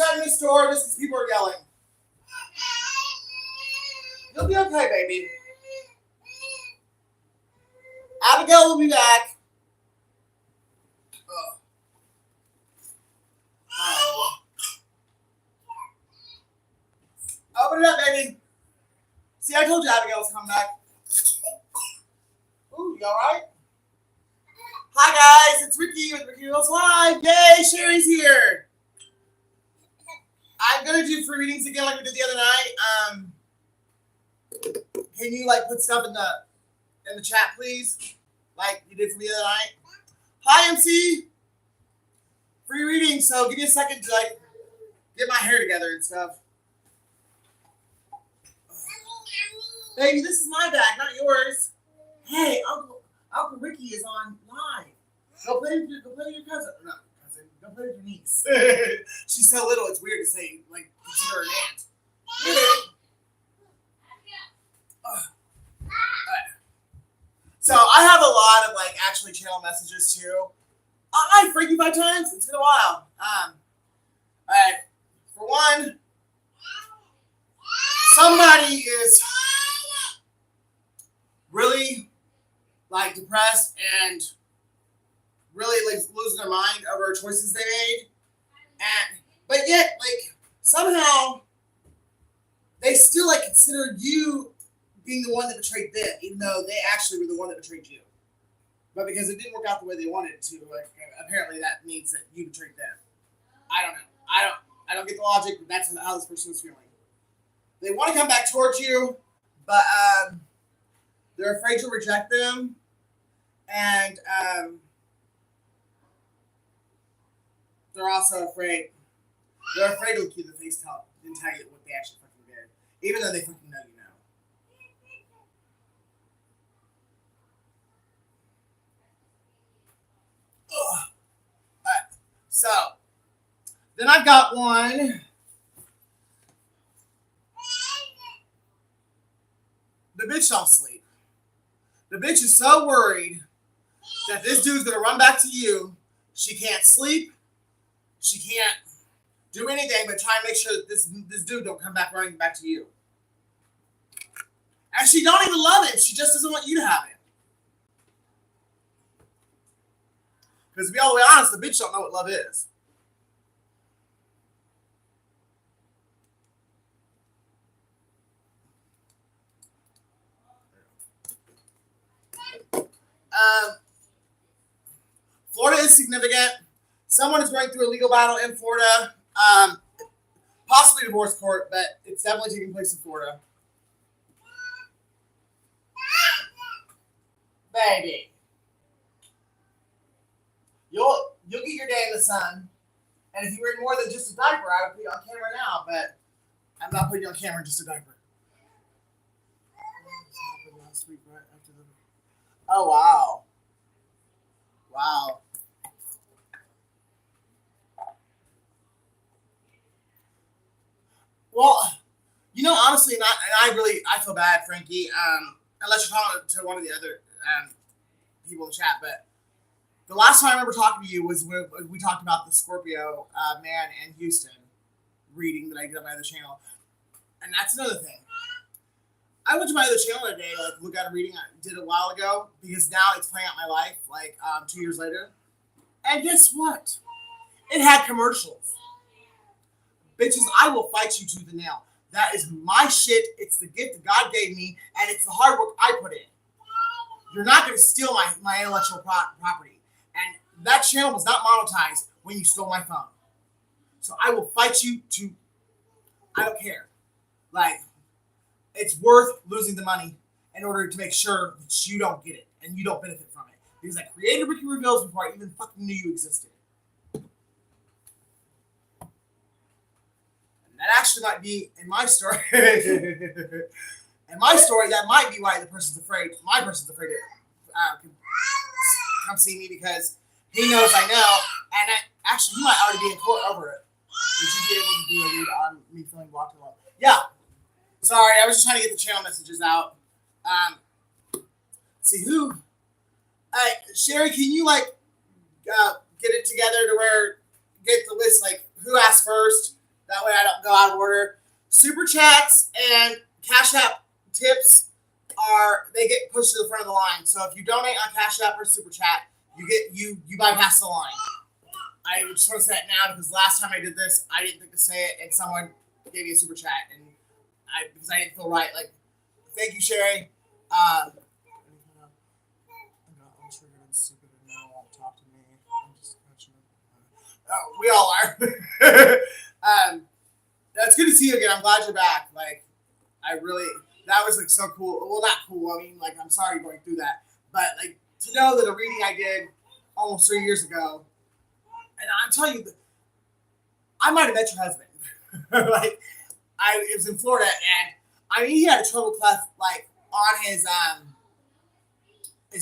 shutting the store just because people are yelling. You'll be okay, baby. Abigail will be back. Oh. Open it up, baby. See, I told you Abigail was coming back. Ooh, you alright? Hi, guys. It's Ricky with Ricky Goes Live. Yay, Sherry's here. I'm going to do free readings again like we did the other night. Can you, put stuff in the chat, please? Like you did for me the other night. Hi, MC. Free reading, so give me a second to, get my hair together and stuff. Baby, this is my bag, not yours. Hey, Uncle Ricky is on live. Go play with your cousin. No, cousin. Go play with your niece. She's so little, it's weird to say, consider her an aunt. So I have a lot of actually channel messages too. Hi, Frankie 5 times. It's been a while. Alright. For one, somebody is really depressed and really losing their mind over choices they made. But yet, somehow they still consider you being the one that betrayed them, even though they actually were the one that betrayed you. But because it didn't work out the way they wanted it to, apparently that means that you betrayed them. I don't know. I don't get the logic, but that's how this person is feeling. They want to come back towards you, but they're afraid to reject them, and they're also afraid. They're afraid to look you in the face and tell you what they actually fucking did, even though they fucking know you know. Alright, so then I've got one. The bitch don't sleep. The bitch is so worried that this dude's gonna run back to you. She can't sleep. She can't do anything but try and make sure that this dude don't come back running back to you. And she don't even love him. She just doesn't want you to have him. Because to be all the way honest, the bitch don't know what love is. Florida is significant. Someone is going through a legal battle in Florida. Possibly divorce court, but it's definitely taking place in Florida. Baby. You'll get your day in the sun. And if you were in more than just a diaper, I would put you on camera now, but I'm not putting you on camera in just a diaper. Last week, right after the... Oh, wow. Wow. Well, honestly, I feel bad, Frankie, unless you're talking to one of the other people in the chat, but the last time I remember talking to you was when we talked about the Scorpio man in Houston reading that I did on my other channel. And that's another thing. I went to my other channel today to look at a reading I did a while ago because now it's playing out my life 2 years later. And guess what? It had commercials. Bitches, I will fight you tooth and nail. That is my shit. It's the gift that God gave me, and it's the hard work I put in. You're not going to steal my intellectual property. And that channel was not monetized when you stole my phone. So I will fight you to... I don't care. It's worth losing the money in order to make sure that you don't get it and you don't benefit from it. Because I created Ricky Reveals before I even fucking knew you existed. And that actually might be, in my story, that might be why my person's afraid to come see me, because he knows I know, and actually he might already be in court over it. Would you be able to do a read on me feeling blocked alone? Yeah. Sorry, I was just trying to get the channel messages out. Let's see who. Sherry, can you get it together to where get the list who asked first Super chats and Cash App tips they get pushed to the front of the line. So if you donate on Cash App or Super Chat, you bypass the line. I just want to say it now because last time I did this, I didn't think to say it, and someone gave me a super chat, and because I didn't feel right. Like, thank you, Sherry. I'm triggered and stupid, and no one won't talk to me. I'm just catching up. Oh, we all are. It's good to see you again. I'm glad you're back. Like, that was like so cool. Well, not cool. I mean, like, I'm sorry you're going through that, but like to know that a reading I did almost 3 years ago. And I'm telling you, I might have met your husband. Like, it was in Florida, and I mean, he had a treble clef like on his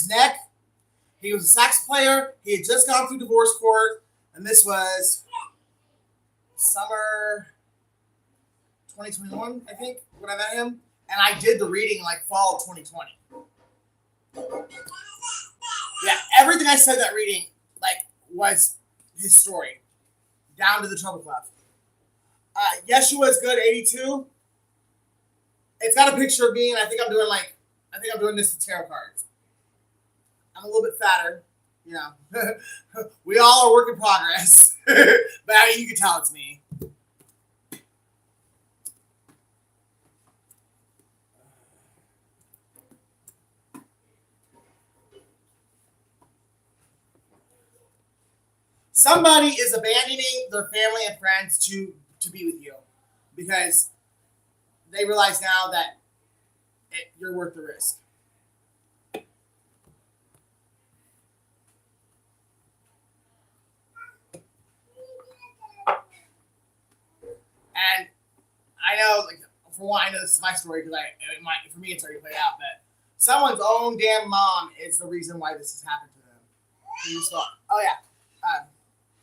neck. He was a sax player. He had just gone through divorce court, and this was summer 2021, I think, when I met him. And I did the reading like fall of 2020. Yeah, everything I said in that reading like was his story, down to the treble clef. Yeshuaisgood82. It's got a picture of me, and I think I'm doing this with tarot cards. I'm a little bit fatter, you know. We all are work in progress, but I mean, you can tell it's me. Somebody is abandoning their family and friends to be with you because they realize now that you're worth the risk. And I know, like, for one, I know this is my story because for me it's already played out, but someone's own damn mom is the reason why this has happened to them. Oh yeah.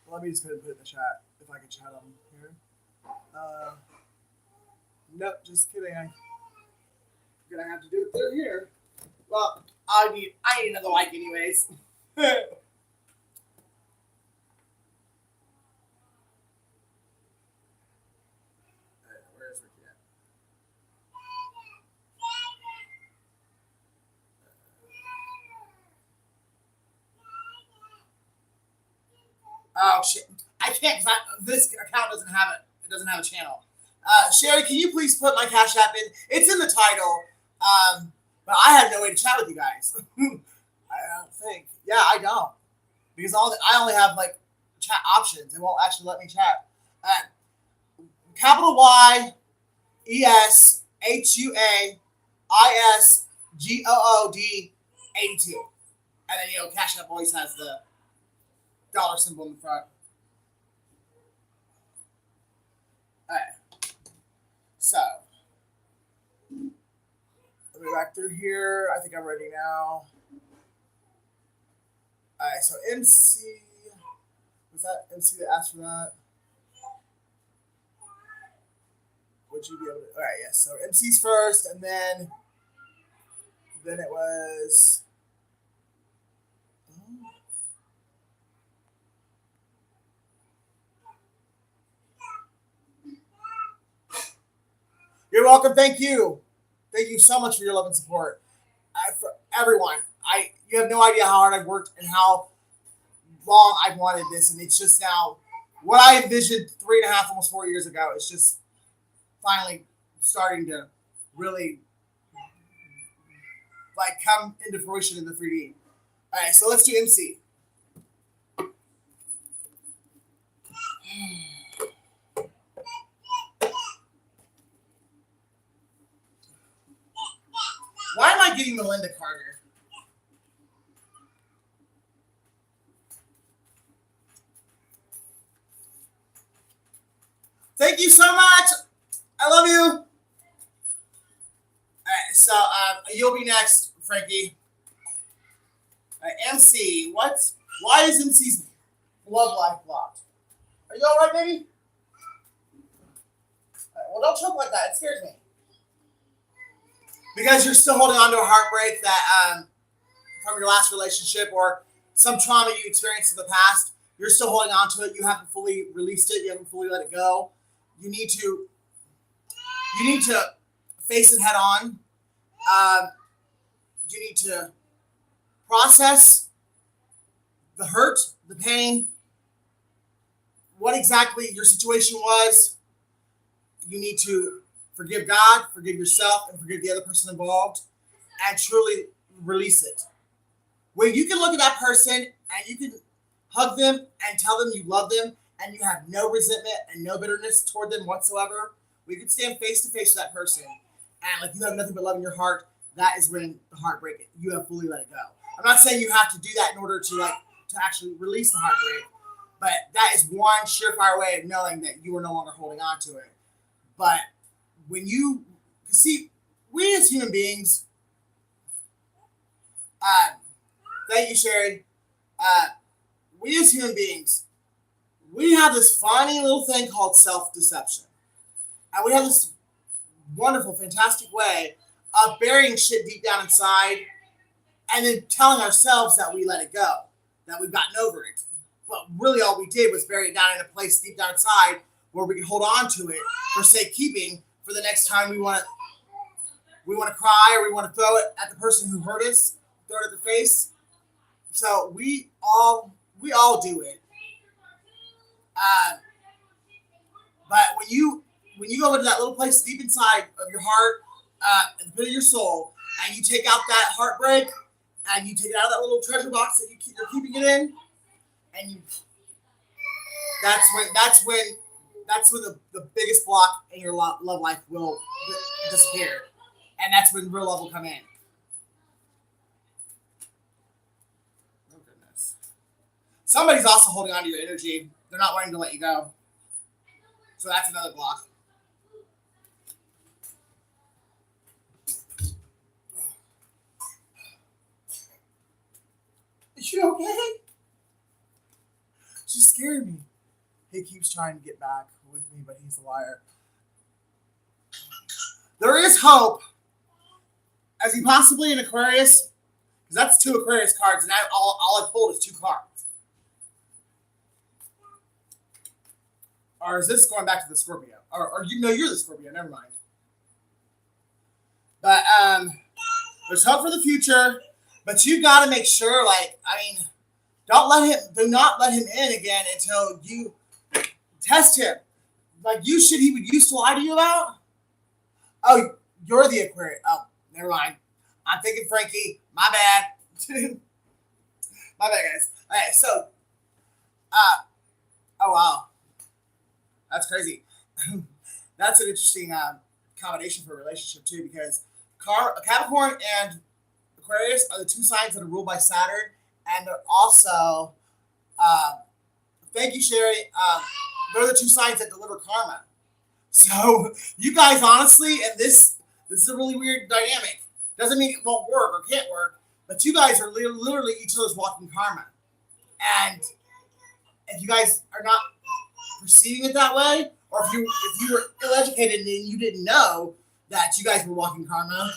Let me just go ahead and put it in the chat, if I can chat on here. Nope, just kidding. I'm gonna have to do it through here. Well, I need another like anyways. Where is Ricky at? Oh shit! I can't because this account doesn't have it. It doesn't have a channel. Sherry, can you please put my Cash App in? It's in the title. But I have no way to chat with you guys. I don't think. Yeah, I don't because I only have like chat options. It won't actually let me chat. Capital YESHUAISGOOD82, and then Cash App always has the dollar symbol in the front. All right. So, let me back through here. I think I'm ready now. All right. So MC, was that MC that asked for that? Would you be able to? All right. Yes. So MC's first, and then it was. You're welcome. Thank you. Thank you so much for your love and support. For everyone, you have no idea how hard I've worked and how long I've wanted this, and it's just now what I envisioned 3.5, almost 4 years ago. It's just finally starting to really like come into fruition in the 3D. All right, so let's do MC. Why am I getting Melinda Carter? Thank you so much. I love you. All right, so you'll be next, Frankie. All right, MC, why is MC's love life blocked? Are you all right, baby? All right, well, don't choke like that. It scares me. Because you're still holding on to a heartbreak that from your last relationship or some trauma you experienced in the past. You're still holding on to it. You haven't fully released it. You haven't fully let it go. You need to You need to face it head on. You need to process the hurt, the pain, what exactly your situation was. You need to forgive God, forgive yourself, and forgive the other person involved, and truly release it. When you can look at that person and you can hug them and tell them you love them and you have no resentment and no bitterness toward them whatsoever, we can stand face to face with that person and like you have nothing but love in your heart. That is when the heartbreak, you have fully let it go. I'm not saying you have to do that in order to actually release the heartbreak, but that is one surefire way of knowing that you are no longer holding on to it. But when you see, we as human beings, thank you, Sherry. We as human beings, we have this funny little thing called self-deception. And we have this wonderful, fantastic way of burying shit deep down inside and then telling ourselves that we let it go, that we've gotten over it. But really all we did was bury it down in a place deep down inside where we can hold on to it for safekeeping for the next time we want to cry or we want to throw it at the person who hurt us, throw it at the face. So we all do it. But when you go into that little place deep inside of your heart, at the pit of your soul, and you take out that heartbreak, and you take it out of that little treasure box that you're keeping it in, and that's when the biggest block in your love life will disappear, and that's when real love will come in. Oh goodness! Somebody's also holding on to your energy. They're not wanting to let you go, so that's another block. Is she okay? She scared me. He keeps trying to get back with me, but he's a liar. There is hope. As he possibly an Aquarius, because that's 2 Aquarius cards, and all I pulled is 2 cards. Or is this going back to the Scorpio? Or you're the Scorpio. Never mind. But there's hope for the future. But you got to make sure, do not let him in again until you test him. Like he would used to lie to you about? Oh, you're the Aquarius. Oh, never mind. I'm thinking Frankie. My bad. My bad, guys. All right, so, oh, wow. That's crazy. That's an interesting combination for a relationship, too, because Capricorn and Aquarius are the 2 signs that are ruled by Saturn, and they're also, thank you, Sherry, they're the 2 signs that deliver karma. So you guys, honestly, and this is a really weird dynamic. Doesn't mean it won't work or can't work, but you guys are literally each other's walking karma. And if you guys are not perceiving it that way, or if you were ill-educated and you didn't know that you guys were walking karma,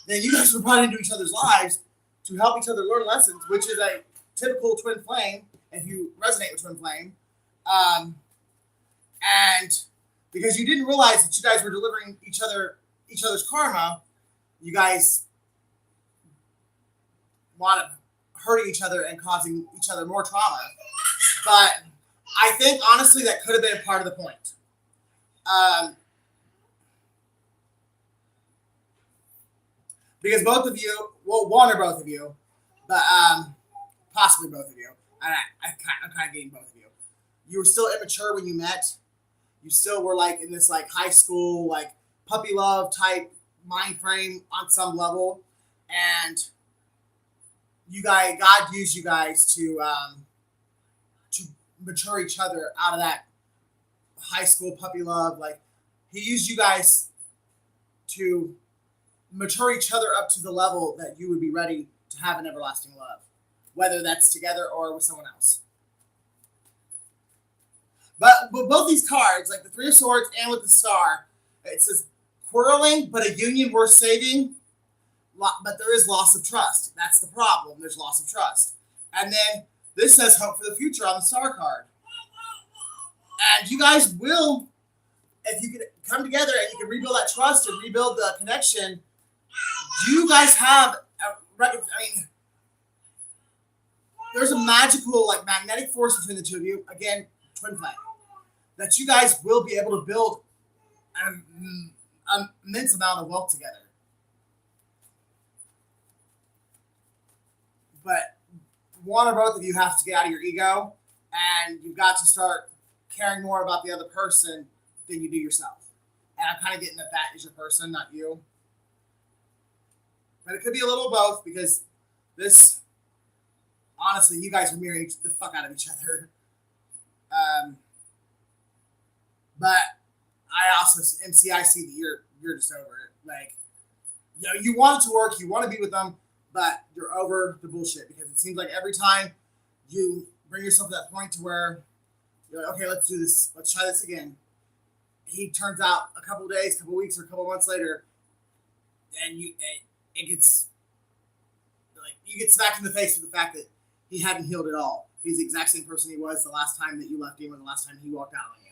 then you guys were brought into each other's lives to help each other learn lessons, which is a typical twin flame, if you resonate with twin flame. And because you didn't realize that you guys were delivering each other's karma, you guys wound up hurting each other and causing each other more trauma. But I think, honestly, that could have been part of the point. Because both of you, well, one or both of you, but possibly both of you, and I'm kind of getting both of you. You were still immature when you met. You still were in this high school puppy love type mind frame on some level, and God used you guys to mature each other out of that high school puppy love. He used you guys to mature each other up to the level that you would be ready to have an everlasting love, whether that's together or with someone else. But both these cards, the 3 of Swords and with the Star, it says quarreling, but a union worth saving. But there is loss of trust. That's the problem. There's loss of trust. And then this says hope for the future on the Star card. And you guys will, if you could come together and you can rebuild that trust and rebuild the connection, you guys have, there's a magical, like, magnetic force between the two of you. Again, twin flame. That you guys will be able to build an immense amount of wealth together. But one or both of you have to get out of your ego, and you've got to start caring more about the other person than you do yourself. And I'm kind of getting that is your person, not you. But it could be a little of both, because this, honestly, you guys are mirroring the fuck out of each other. But I also, MC, I see that you're just over it. Like, you know, you want it to work, you want to be with them, but you're over the bullshit, because it seems like every time you bring yourself to that point to where you're like, okay, let's do this, let's try this again. He turns out a couple of days, couple of weeks, or a couple of months later, and it gets, like, you get smacked in the face with the fact that he hadn't healed at all. He's the exact same person he was the last time that you left him, or the last time he walked out on you.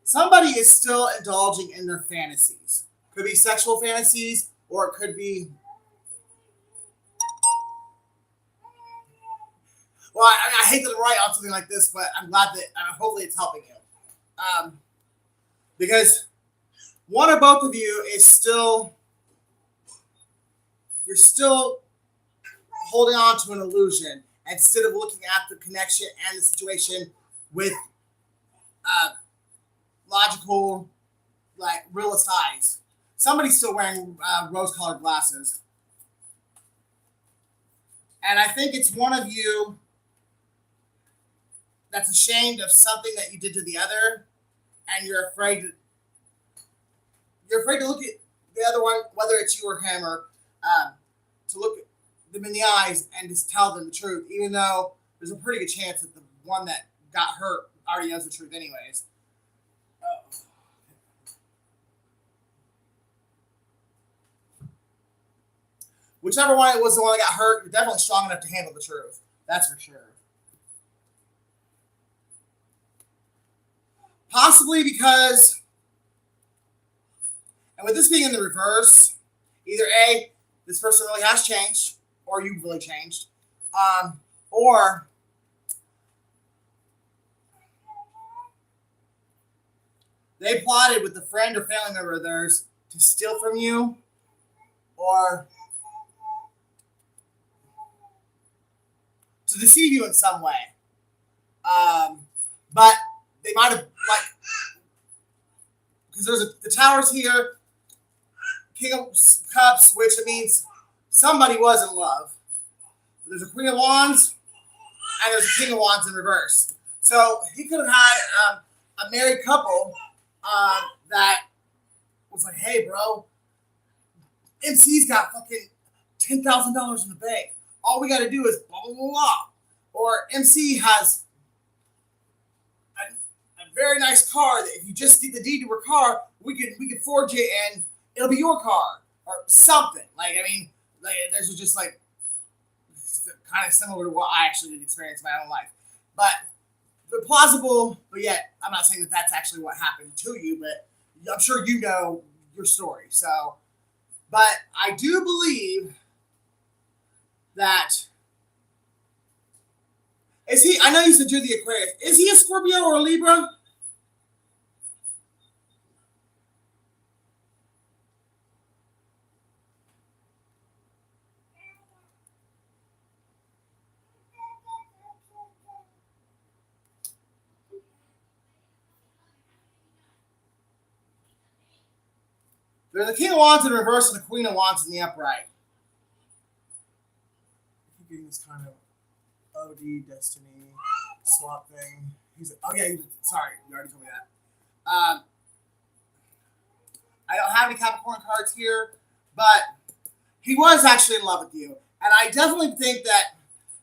Somebody is still indulging in their fantasies. Could be sexual fantasies, or it could be, well, I hate to write on something like this, but I'm glad that, hopefully it's helping you. Because one or both of you is still, you're still holding on to an illusion instead of looking at the connection and the situation with logical, like, realist eyes. Somebody's still wearing rose-colored glasses. And I think it's one of you that's ashamed of something that you did to the other, and you're afraid to look at the other one, whether it's you or him, or to look at them in the eyes and just tell them the truth, even though there's a pretty good chance that the one that got hurt already knows the truth anyways. Whichever one was the one that got hurt, you're definitely strong enough to handle the truth. That's for sure. Possibly because, and with this being in the reverse, either A, this person really has changed, or you've really changed, or they plotted with a friend or family member of theirs to steal from you, or to deceive you in some way. But they might have, like, because there's the Tower's here, King of Cups, which it means somebody was in love. There's a Queen of Wands, and there's a King of Wands in reverse. So he could have had a married couple that was like, hey, bro, MC's got fucking $10,000 in the bank. All we got to do is blah, blah, blah, blah. Or MC has a very nice car that if you just get the deed to her car, we could forge it and it'll be your car or something. Like, I mean, like, this was just like kind of similar to what I actually did experience in my own life. But they're plausible, but yet I'm not saying that that's actually what happened to you, but I'm sure you know your story. So, but I do believe that, is he, I know you said you're the Aquarius. Is he a Scorpio or a Libra? There's the King of Wands in reverse and the Queen of Wands in the upright. I keep getting this kind of OD Destiny swap thing. He's like, oh yeah, sorry, you already told me that. I don't have any Capricorn cards here, but he was actually in love with you. And I definitely think that,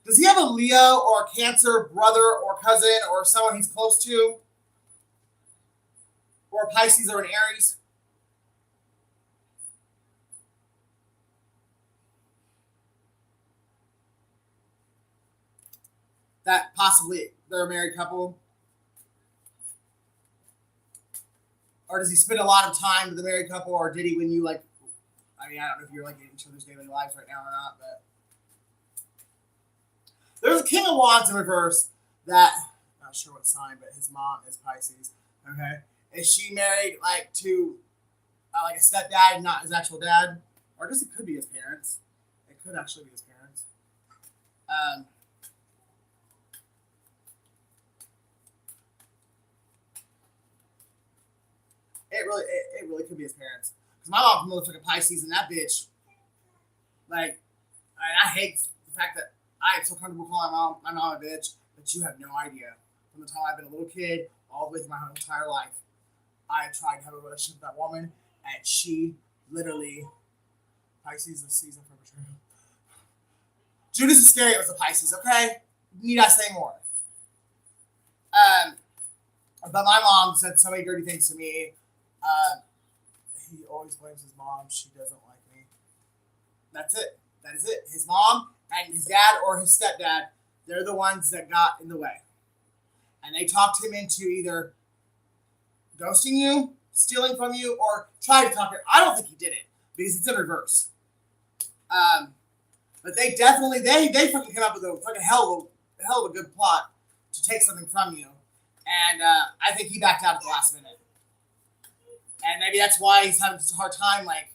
does he have a Leo or a Cancer brother or cousin or someone he's close to? Or a Pisces or an Aries? that possibly they're a married couple? Or does he spend a lot of time with the married couple, or did he when you like? I mean, I don't know if you're like in each other's daily lives right now or not, but there's a King of Wands in reverse that I'm not sure what sign, but his mom is Pisces. Okay, is she married like to like a stepdad, not his actual dad, or I guess it could be his parents. It could actually be his parents. It really could be his parents. Because my mom looks like a Pisces, and that bitch, like, I hate the fact that I am so comfortable calling my mom a bitch, but you have no idea. From the time I've been a little kid, all the way through my whole entire life, I have tried to have a relationship with that woman, and she literally, Pisces is the season for betrayal. Judas Iscariot was a Pisces, okay? Need I say more? But my mom said so many dirty things to me. He always blames his mom. She doesn't like me. That's it. That is it. His mom and his dad or his stepdad, they're the ones that got in the way. And they talked him into either ghosting you, stealing from you, or trying to talk to you. I don't think he did it because it's in reverse. But they definitely, they fucking came up with a fucking hell of a good plot to take something from you. And I think he backed out at the last minute. And maybe that's why he's having such a hard time, like,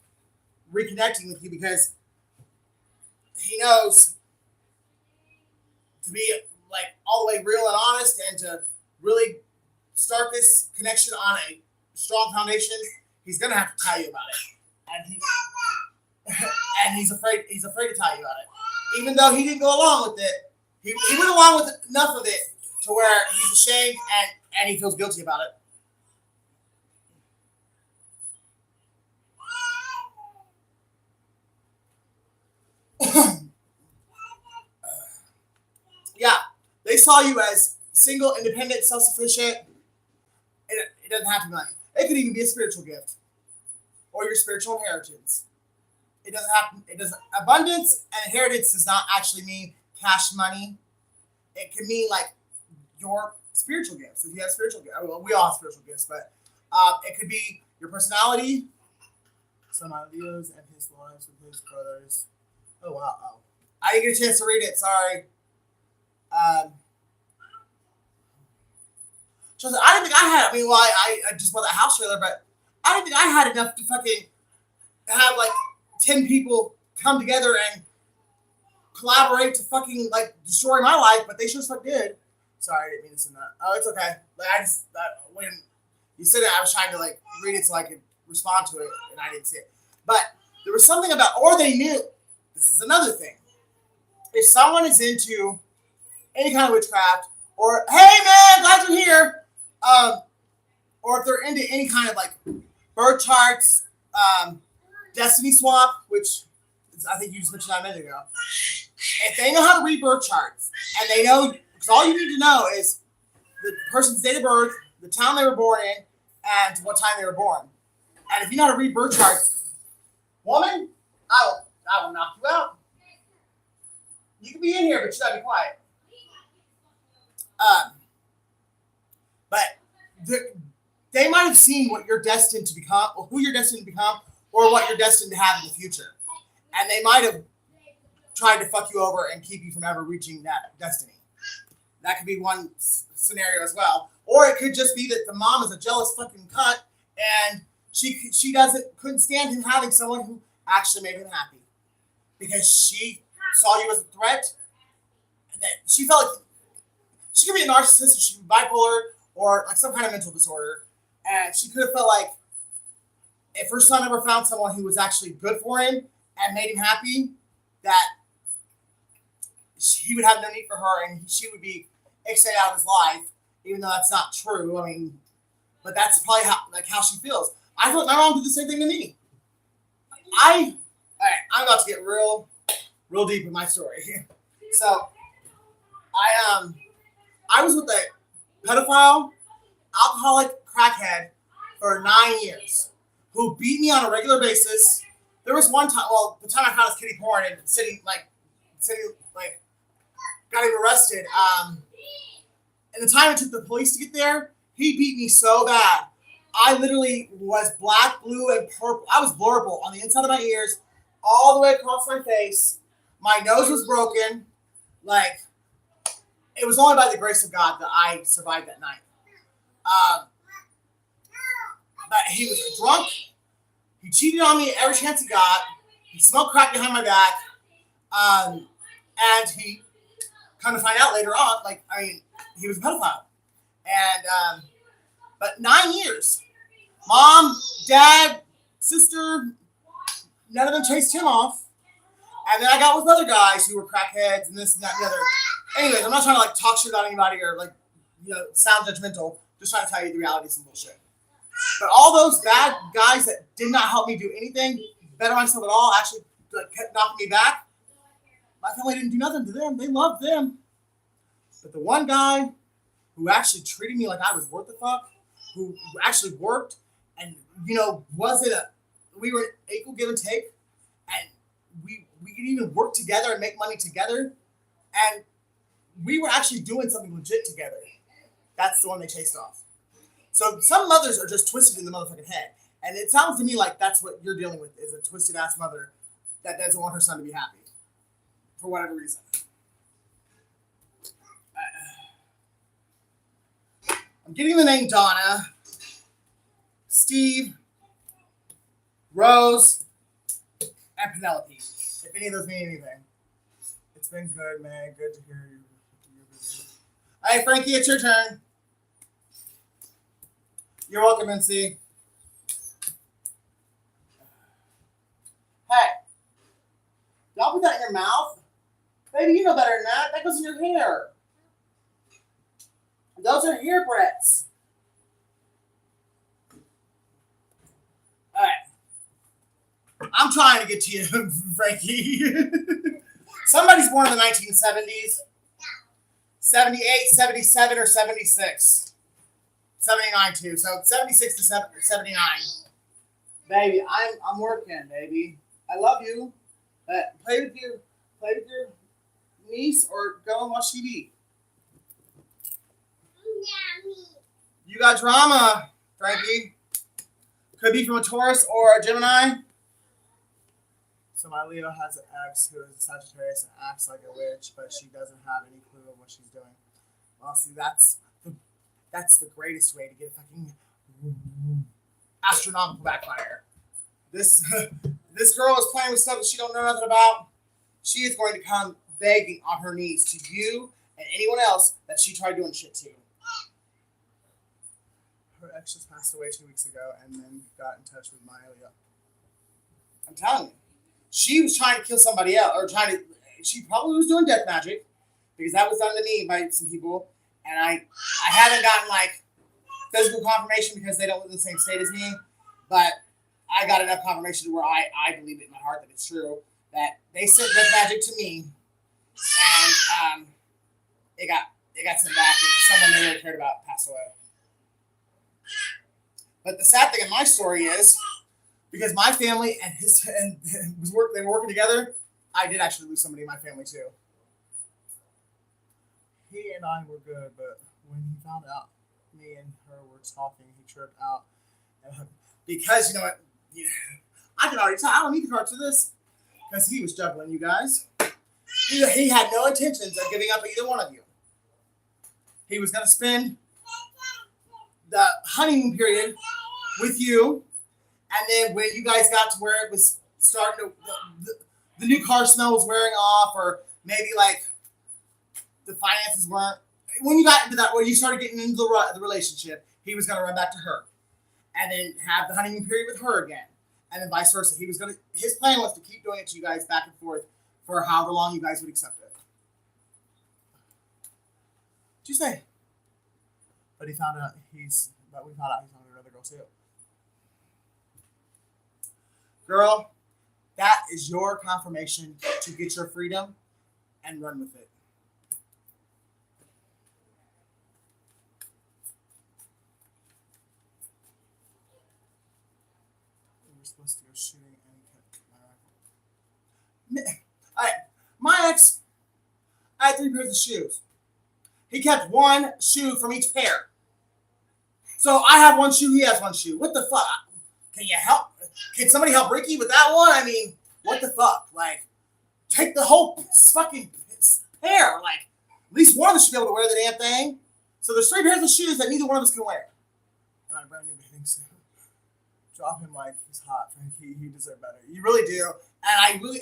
reconnecting with you, because he knows to be, like, all the way real and honest and to really start this connection on a strong foundation, he's going to have to tell you about it. And he's afraid to tell you about it. Even though he didn't go along with it, he went along with enough of it to where he's ashamed and he feels guilty about it. Yeah, they saw you as single, independent, self-sufficient. It doesn't have to be money. It could even be a spiritual gift or your spiritual inheritance. It doesn't have. It doesn't. Abundance and inheritance does not actually mean cash money. It can mean like your spiritual gifts. If you have spiritual gifts, well, we all have spiritual gifts, but it could be your personality. Some ideas and his lives with his brothers. Oh wow! Oh, I didn't get a chance to read it. Sorry. So I didn't think I had. I mean, well, I just bought that house trailer, but I didn't think I had enough to fucking have like 10 people come together and collaborate to fucking like destroy my life. But they sure as fuck did. Sorry, I didn't mean to send that. Oh, it's okay. Like when you said it, I was trying to like read it so I could respond to it, and I didn't see it. But there was something about, or they knew. This is another thing. If someone is into any kind of witchcraft, or hey man, glad you're here, or if they're into any kind of like birth charts, destiny swap, which I think you just mentioned that a minute ago. If they know how to read birth charts, and they know, because all you need to know is the person's date of birth, the town they were born in, and what time they were born. And if you know how to read birth charts, woman, I will knock you out. You can be in here, but you gotta be quiet. But they might have seen what you're destined to become, or who you're destined to become, or what you're destined to have in the future. And they might have tried to fuck you over and keep you from ever reaching that destiny. That could be one scenario as well. Or it could just be that the mom is a jealous fucking cunt, and she couldn't stand him having someone who actually made him happy. Because she saw you as a threat, that she felt like she could be a narcissist, or she could be bipolar, or like some kind of mental disorder. And she could have felt like if her son ever found someone who was actually good for him and made him happy, that he would have no need for her and she would be extended out of his life, even though that's not true. I mean, but that's probably how she feels. I thought my mom did the same thing to me. All right, I'm about to get real deep in my story. So, I was with a pedophile, alcoholic crackhead for 9 years, who beat me on a regular basis. There was one time, well, the time I found his kitty porn and sitting, got him arrested. And the time it took the police to get there, he beat me so bad. I literally was black, blue, and purple. I was blurple on the inside of my ears, all the way across my face. My nose was broken. Like, it was only by the grace of God that I survived that night. But he was drunk. He cheated on me every chance he got. He smoked crack behind my back. And he, come to find out later on, he was a pedophile. And, but 9 years. Mom, dad, sister, none of them chased him off. And then I got with other guys who were crackheads and this and that and the other. Anyways, I'm not trying to talk shit about anybody or sound judgmental. Just trying to tell you the reality of some bullshit. But all those bad guys that did not help me do anything, better myself at all, actually kept knocking me back. My family didn't do nothing to them. They loved them. But the one guy who actually treated me like I was worth the fuck, who actually worked and, we were an equal give and take, and we could even work together and make money together, and we were actually doing something legit together. That's the one they chased off. So some mothers are just twisted in the motherfucking head. And it sounds to me like that's what you're dealing with, is a twisted ass mother that doesn't want her son to be happy. For whatever reason. I'm getting the name Donna, Steve, Rose, and Penelope. If any of those mean anything. It's been good, man. Good to hear you. All right, Frankie, it's your turn. You're welcome, NC. Hey, y'all put that in your mouth? Baby, you know better than that. That goes in your hair. Those are hair braids. All right. I'm trying to get to you, Frankie. Somebody's born in the 1970s. 78, 77, or 76. 79 too. So 76 to 79. Baby, I'm working, baby. I love you. But play with your niece or go and watch TV. You got drama, Frankie. Could be from a Taurus or a Gemini. So my Leo has an ex who is a Sagittarius and acts like a witch, but she doesn't have any clue of what she's doing. Well, see, that's the greatest way to get a fucking astronomical backfire. This girl is playing with stuff that she don't know nothing about. She is going to come begging on her knees to you and anyone else that she tried doing shit to. Her ex just passed away 2 weeks ago and then got in touch with my Leo. I'm telling you. She was trying to kill somebody else, she probably was doing death magic, because that was done to me by some people, and I haven't gotten, physical confirmation because they don't live in the same state as me, but I got enough confirmation to where I believe it in my heart that it's true, that they sent death magic to me, and it got sent back, and someone they really cared about passed away. But the sad thing in my story is, because my family they were working together, I did actually lose somebody in my family too. He and I were good, but when he found out me and her were talking, he tripped out. Because, you know what, I can already tell, I don't need the cards for this, because he was juggling you guys. He had no intentions of giving up either one of you. He was going to spend the honeymoon period with you. And then when you guys got to where it was starting to, the new car smell was wearing off, or maybe the finances weren't. When you got into that, when you started getting into the relationship, he was going to run back to her, and then have the honeymoon period with her again, and then vice versa. His plan was to keep doing it to you guys back and forth for however long you guys would accept it. What'd you say? But we found out he's on another girl too. Girl, that is your confirmation to get your freedom and run with it. We were supposed to go shooting and kept my rifle. My ex, had 3 pairs of shoes. He kept 1 shoe from each pair. So I have 1 shoe, he has 1 shoe. What the fuck? Can you help? Can somebody help Ricky with that one? I mean, what the fuck? Like, take the whole fucking pair. Like, at least one of us should be able to wear the damn thing. So there's 3 pairs of shoes that neither one of us can wear. And I brand new bathing suit. Drop him like he's hot, Frankie. He deserves better. You really do. And I really...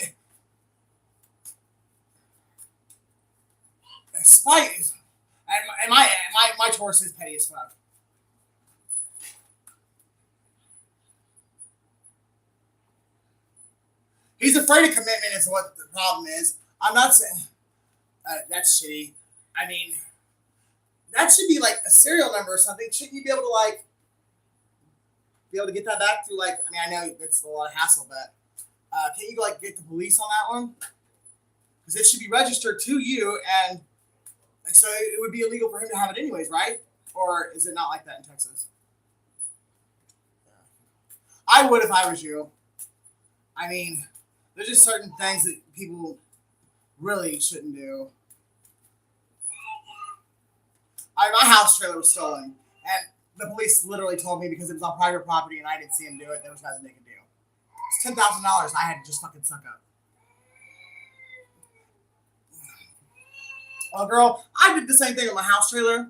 Spite is... And my Taurus is petty as fuck. He's afraid of commitment is what the problem is. I'm not saying... that's shitty. I mean... That should be like a serial number or something. Shouldn't you be able to like... Be able to get that back through like... I mean, I know it's a lot of hassle, but... Can't you like get the police on that one? Because it should be registered to you, and... So it would be illegal for him to have it anyways, right? Or is it not like that in Texas? I would if I was you. I mean, there's just certain things that people really shouldn't do. My house trailer was stolen, and the police literally told me because it was on private property and I didn't see him do it, there was nothing they could do. It's $10,000 I had to just fucking suck up. Well, girl, I did the same thing with my house trailer,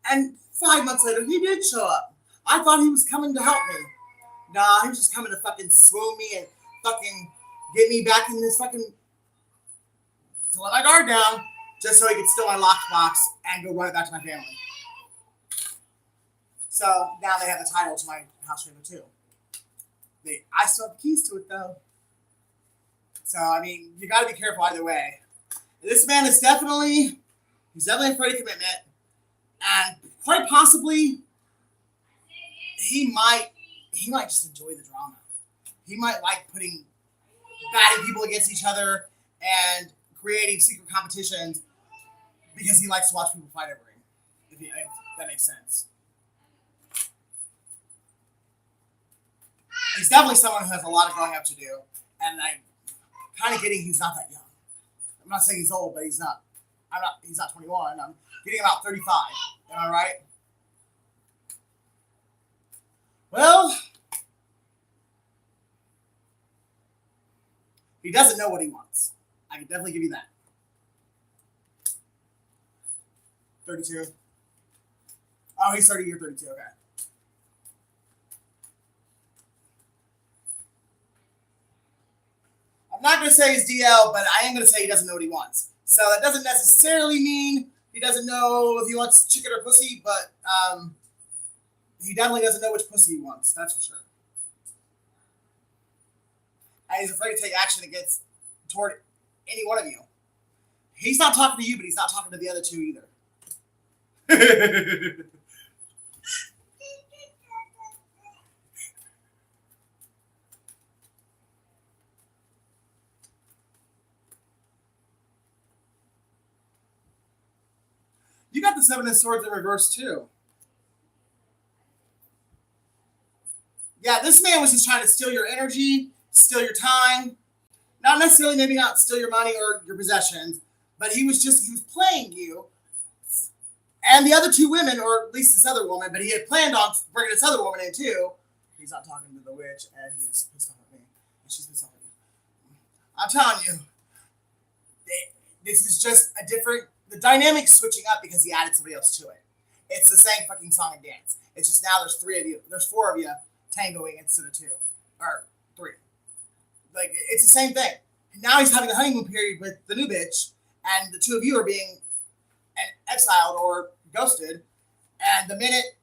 and 5 months later, he did show up. I thought he was coming to help me. Nah, he was just coming to fucking swoon me and fucking get me back in this fucking... to let my guard down, just so he could steal my lockbox and go run it back to my family. So, now they have the title to my house trailer, too. I still have the keys to it, though. So, I mean, you gotta be careful either way. This man is definitely... He's definitely afraid of commitment, and quite possibly, he might just enjoy the drama. He might like batting people against each other and creating secret competitions because he likes to watch people fight over him. If that makes sense. He's definitely someone who has a lot of growing up to do, and I'm kind of getting he's not that young. I'm not saying he's old, but he's not. He's not 21. I'm getting about 35. Am I right? Well, he doesn't know what he wants. I can definitely give you that. 32. Oh, he's 30, you're 32. Okay. I'm not going to say he's DL, but I am going to say he doesn't know what he wants. So that doesn't necessarily mean he doesn't know if he wants chicken or pussy, but he definitely doesn't know which pussy he wants. That's for sure. And he's afraid to take action toward any one of you. He's not talking to you, but he's not talking to the other 2 either. You got the 7 of Swords in reverse, too. Yeah, this man was just trying to steal your energy, steal your time. Not necessarily, maybe not steal your money or your possessions, but he was playing you. And the other 2 women, or at least this other woman, but he had planned on bringing this other woman in, too. He's not talking to the witch, and he's pissed off at me. And she's pissed off at you. I'm telling you, this is just a different... The dynamic's switching up because he added somebody else to it. It's the same fucking song and dance. It's just now there's 3 of you. There's 4 of you tangoing instead of 2. Or 3. Like, it's the same thing. Now he's having a honeymoon period with the new bitch, and the 2 of you are being exiled or ghosted. And the minute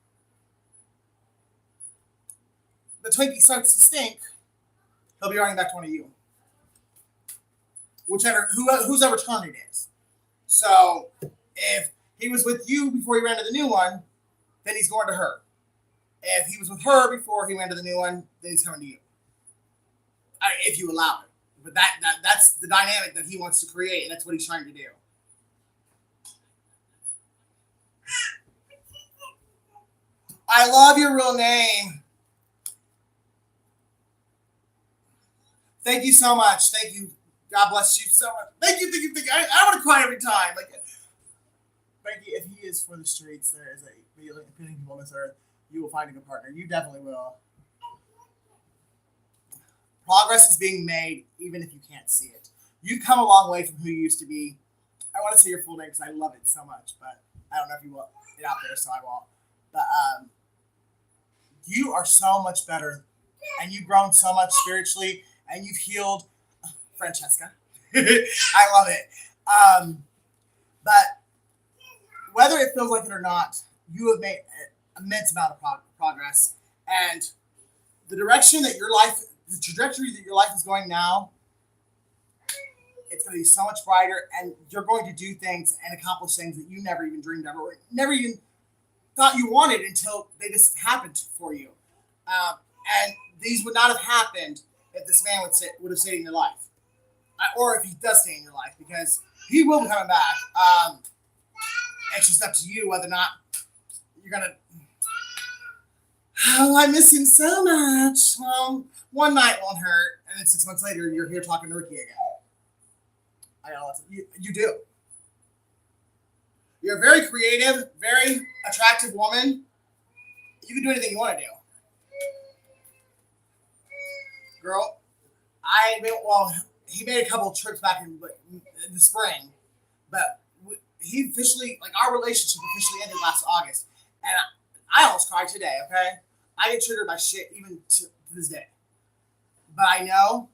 the Twinkie starts to stink, he'll be running back to one of you. Whose ever turn it is. So, if he was with you before he ran to the new one, then he's going to her. If he was with her before he went to the new one, then he's coming to you. If you allow it. But that's the dynamic that he wants to create, and that's what he's trying to do. I love your real name. Thank you so much. Thank you. God bless you so much. Thank you. I want to cry every time. Like, Frankie, if he is for the streets, there is a million people on this earth. You will find a good partner. You definitely will. Progress is being made, even if you can't see it. You've come a long way from who you used to be. I want to say your full name because I love it so much, but I don't know if you want it out there, so I won't. But you are so much better, and you've grown so much spiritually, and you've healed. Francesca, I love it. But whether it feels like it or not, you have made an immense amount of progress, and the direction that your life, the trajectory that your life is going now, it's going to be so much brighter, and you're going to do things and accomplish things that you never even dreamed of or never even thought you wanted until they just happened for you. And these would not have happened if this man would have stayed in your life, or if he does stay in your life, because he will be coming back. It's just up to you whether or not you're going to, oh, I miss him so much. Well, one night won't hurt, and then 6 months later, you're here talking to Ricky again. I know you do. You're a very creative, very attractive woman. You can do anything you want to do. Girl, he made a couple of trips back in the spring, but he officially, like, our relationship officially ended last August, and I almost cried today, okay? I get triggered by shit even to this day. But I know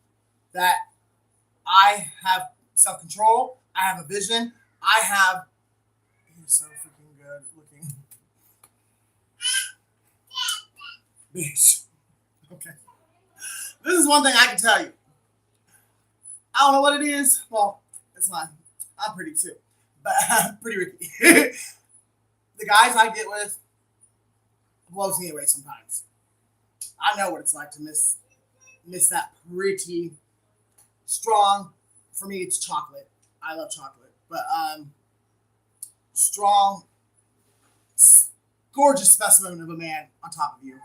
that I have self-control, I have a vision, he's so freaking good looking. Bitch. Okay. This is one thing I can tell you. I don't know what it is. Well, it's fine. I'm pretty too. But I'm pretty Ricky. The guys I get with blows me away sometimes. I know what it's like to miss that pretty strong. For me, it's chocolate. I love chocolate. But strong, gorgeous specimen of a man on top of you.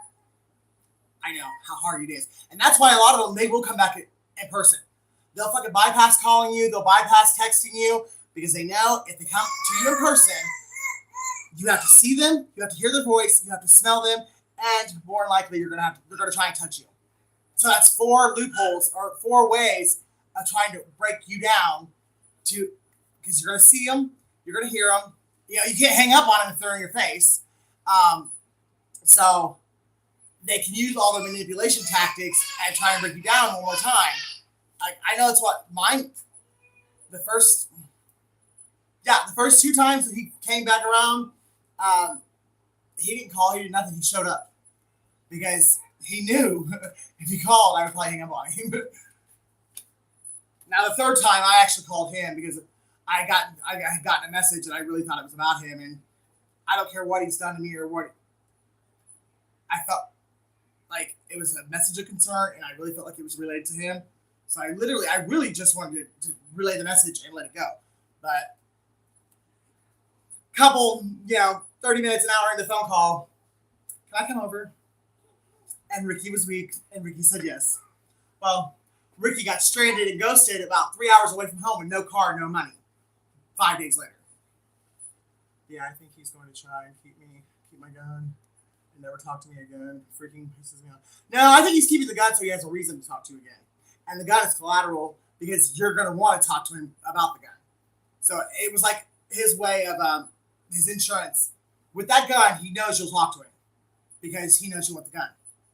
I know how hard it is. And that's why a lot of them, they will come back in person. They'll fucking bypass calling you. They'll bypass texting you because they know if they come to you in person, you have to see them, you have to hear their voice, you have to smell them, and more than likely they're gonna try and touch you. So that's 4 loopholes or 4 ways of trying to break you down because you're gonna see them, you're gonna hear them. You know, you can't hang up on them if they're in your face. So they can use all the manipulation tactics and try and break you down one more time. I know it's what the first 2 times that he came back around, he didn't call, he did nothing, he showed up. Because he knew if he called, I would probably hang up on him. Now the 3rd time, I actually called him because I had gotten a message and I really thought it was about him, and I don't care what he's done to me or what. I felt like it was a message of concern, and I really felt like it was related to him. So I really just wanted to relay the message and let it go. But couple, 30 minutes, an hour into the phone call, can I come over? And Ricky was weak, and Ricky said yes. Well, Ricky got stranded and ghosted about 3 hours away from home with no car, no money. 5 days later. Yeah, I think he's going to try and keep my gun and never talk to me again. Freaking pisses me off. No, I think he's keeping the gun so he has a reason to talk to you again. And the gun is collateral because you're going to want to talk to him about the gun. So it was like his way of his insurance. With that gun, he knows you'll talk to him because he knows you want the gun.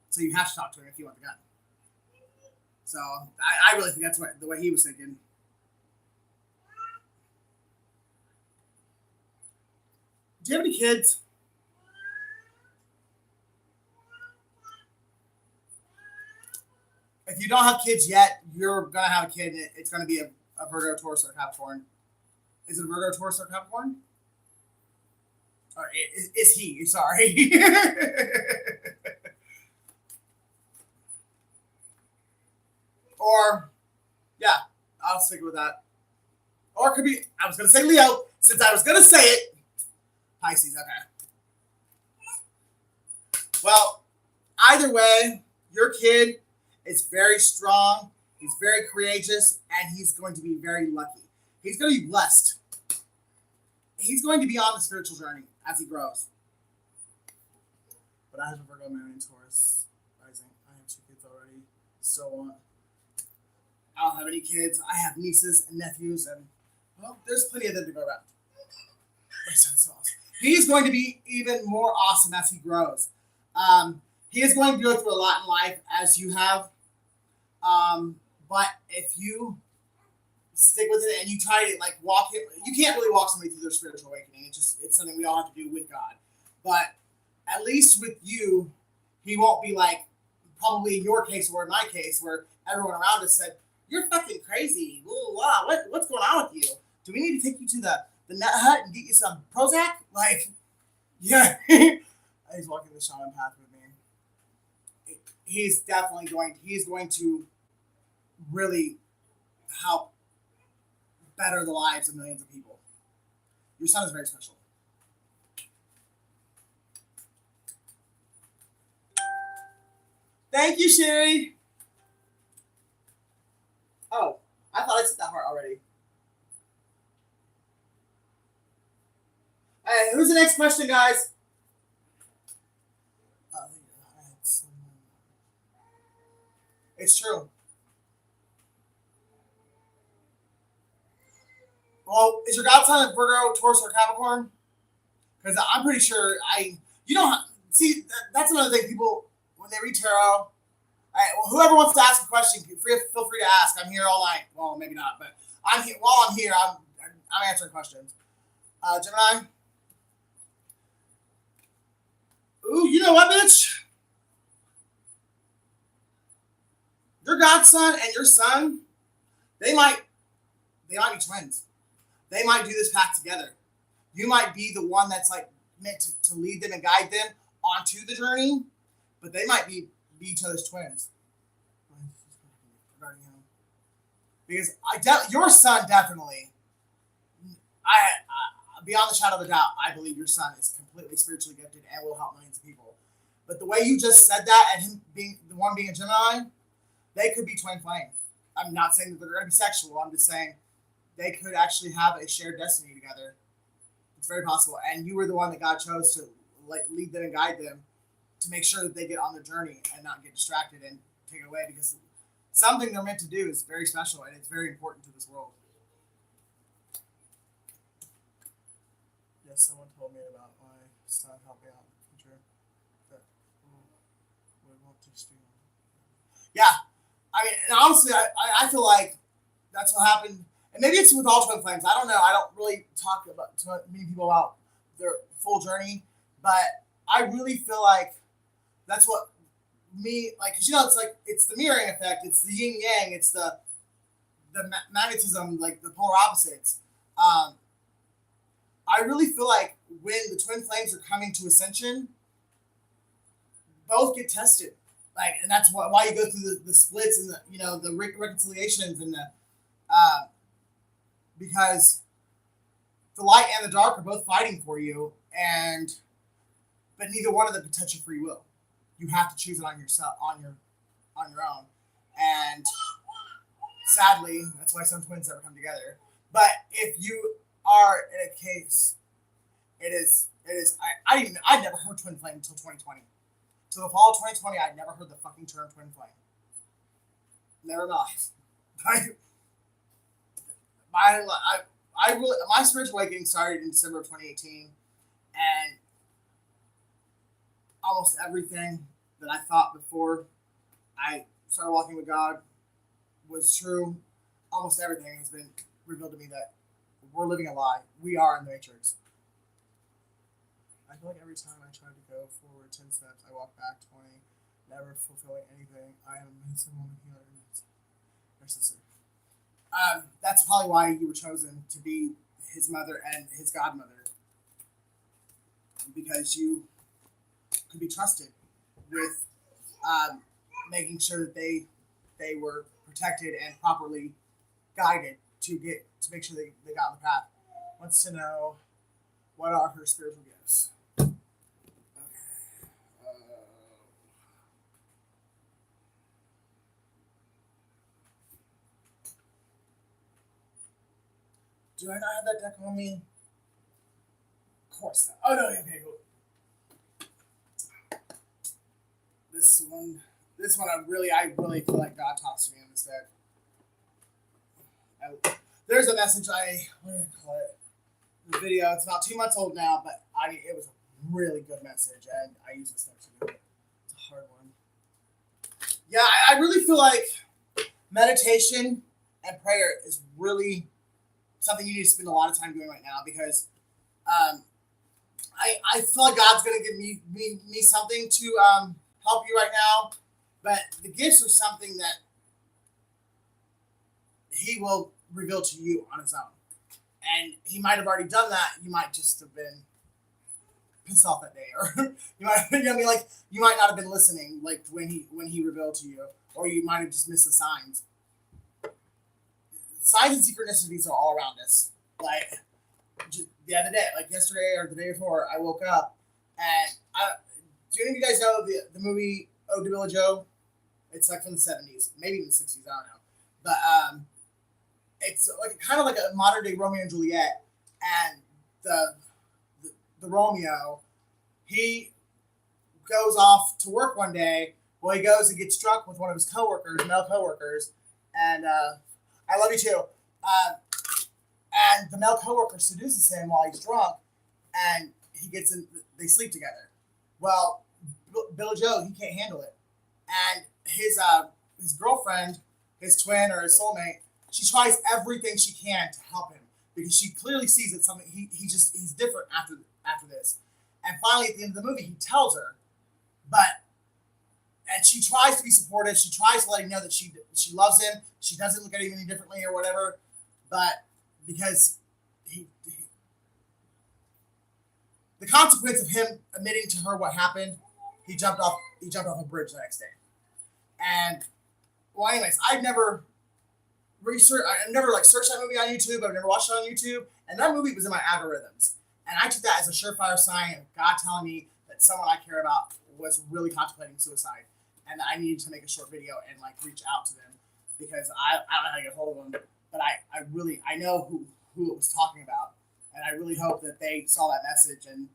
So you have to talk to him if you want the gun. So I really think that's the way he was thinking. Do you have any kids? If you don't have kids yet, you're going to have a kid. And it's going to be a Virgo, Taurus, or Capricorn. Is it a Virgo, Taurus, or Capricorn? Or is he? Sorry. Or, yeah, I'll stick with that. Or it could be, I was going to say Leo, since I was going to say it. Pisces, okay. Well, either way, your kid is very strong, he's very courageous, and he's going to be very lucky. He's going to be blessed. he's going to be on the spiritual journey as he grows. But I have a Virgo, Moon, and Taurus rising. I have 2 kids already. Still want. I don't have any kids. I have nieces and nephews, and well, there's plenty of them to go around. My son's so awesome. He's going to be even more awesome as he grows. He is going to go through a lot in life, as you have. But if you stick with it and you try to like walk it, you can't really walk somebody through their spiritual awakening. It's something we all have to do with God. But at least with you, he won't be like probably in your case or in my case where everyone around us said, "You're fucking crazy. Wow, what's going on with you? Do we need to take you to the nut hut and get you some Prozac?" Like, yeah. He's walking the shaman path with me. He's going to really help better the lives of millions of people. Your son is very special. Thank you, Sherry. Oh, I thought I said that heart already. Hey, who's the next question, guys? It's true. Well, is your godson a Virgo, Taurus, or Capricorn? Because I'm pretty sure you don't see, that's another thing people, when they read tarot, all right, well, whoever wants to ask a question, feel free to ask. I'm here all night. Well, maybe not, but I'm here. While I'm here, I'm answering questions. Gemini? Ooh, you know what, bitch? Your godson and your son, they might be twins. They might do this path together. You might be the one that's like meant to lead them and guide them onto the journey, but they might be each other's twins. Because your son definitely, beyond the shadow of a doubt, I believe your son is completely spiritually gifted and will help millions of people. But the way you just said that, and him being the one being a Gemini, they could be twin flame. I'm not saying that they're going to be sexual. I'm just saying they could actually have a shared destiny together. It's very possible. And you were the one that God chose to lead them and guide them to make sure that they get on their journey and not get distracted and take it away, because something they're meant to do is very special and it's very important to this world. Yes, someone told me about my son helping out in the future. That would want to steal. Yeah. I mean, and honestly, I feel like that's what happened. And maybe it's with all twin flames. I don't know. I don't really talk to many people about their full journey. But I really feel like that's what because it's like, it's the mirroring effect. It's the yin yang. It's the magnetism, like the polar opposites. I really feel like when the twin flames are coming to ascension, both get tested. And that's why you go through the splits and the reconciliations and because the light and the dark are both fighting for you, but neither one of them can touch your free will. You have to choose it on yourself, on your own. And sadly, that's why some twins never come together. But if you are in a case, it is. I'd never heard twin flame until 2020. To the fall of 2020, I'd never heard the fucking term twin flame. Never in my life. My spiritual awakening started in December of 2018, and almost everything that I thought before I started walking with God was true. Almost everything has been revealed to me that we're living a lie. We are in the Matrix. I feel like every time I try to go forward 10 steps, I walk back 20, never fulfilling anything. I am a handsome woman healer. Your sister. That's probably why you were chosen to be his mother and his godmother. Because you could be trusted with making sure that they were protected and properly guided to make sure they got on the path. Wants to know, what are her spiritual gifts? Do I not have that deck on me? course not. Oh no, okay, cool. This one, I really feel like God talks to me instead. There's a message what do you call it? The video. It's about 2 months old now, but it was a really good message, and I use this next to it. It's a hard one. Yeah, I really feel like meditation and prayer is really something you need to spend a lot of time doing right now, because I feel like God's going to give me something to help you right now, but the gifts are something that He will reveal to you on His own. And He might have already done that. You might just have been pissed off that day, or you might not have been listening, like when he revealed to you, or you might have just missed the signs. Signs and synchronicities are all around us. Like the other day, like yesterday or the day before, I woke up and do any of you guys know the movie Ode to Billy Joe? It's like from the 70s, maybe even the 60s, I don't know. But it's like kind of like a modern day Romeo and Juliet, and the Romeo, he goes off to work one day. Well, he goes and gets drunk with one of his male coworkers, and I love you too. And the male coworker seduces him while he's drunk, and they sleep together. Well, Billy Joe, he can't handle it, and his girlfriend, his twin or his soulmate, she tries everything she can to help him, because she clearly sees that something he's different after this. And finally, at the end of the movie, he tells her, and she tries to be supportive. She tries to let him know that she loves him. She doesn't look at him any differently or whatever. But because the consequence of him admitting to her what happened, he jumped off a bridge the next day. And well, anyways, I've never searched that movie on YouTube. I've never watched it on YouTube, and that movie was in my algorithms. And I took that as a surefire sign of God telling me that someone I care about was really contemplating suicide, and that I needed to make a short video and like reach out to them, because I don't know how to get hold of them, but I know who it was talking about, and I really hope that they saw that message and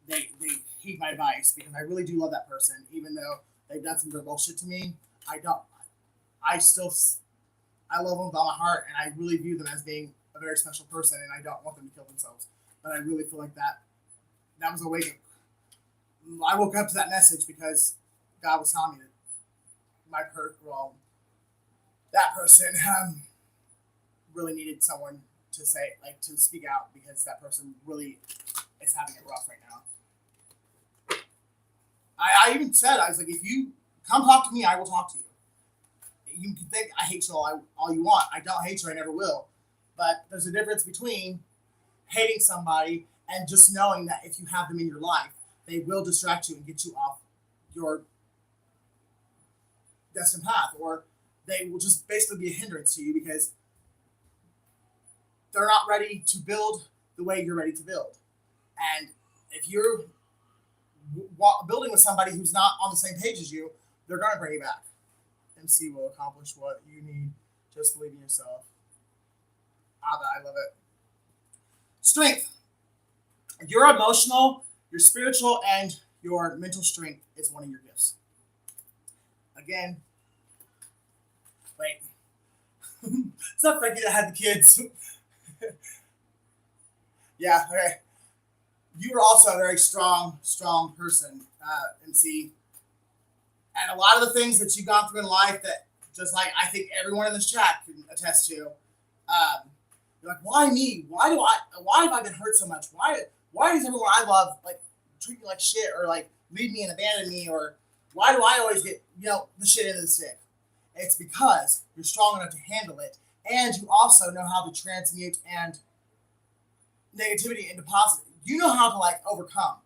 they heed my advice, because I really do love that person, even though they've done some bullshit to me. I love them with all my heart, and I really view them as being a very special person, and I don't want them to kill themselves. But I really feel like that was a way I woke up to that message because God was telling me that that person really needed someone to say, like, to speak out, because that person really is having it rough right now. I even said, I was like, if you come talk to me, I will talk to you. You can think I hate you all you want. I don't hate you. I never will. But there's a difference between hating somebody and just knowing that if you have them in your life, they will distract you and get you off your destined path, or they will just basically be a hindrance to you because they're not ready to build the way you're ready to build. And if you're building with somebody who's not on the same page as you, they're going to bring you back. MC will accomplish what you need. Just believe in yourself. I love it. Strength. Your emotional, your spiritual, and your mental strength is one of your gifts. Again, wait. It's not Frankie that had the kids. Yeah, okay. You are also a very strong person, MC. And a lot of the things that you've gone through in life that, just like I think everyone in this chat can attest to, you're like, why me? Why have I been hurt so much? Why does everyone I love like treat me like shit, or like leave me and abandon me, or why do I always get the shit into the stick? It's because you're strong enough to handle it, and you also know how to transmute and negativity into positive. You know how to like overcome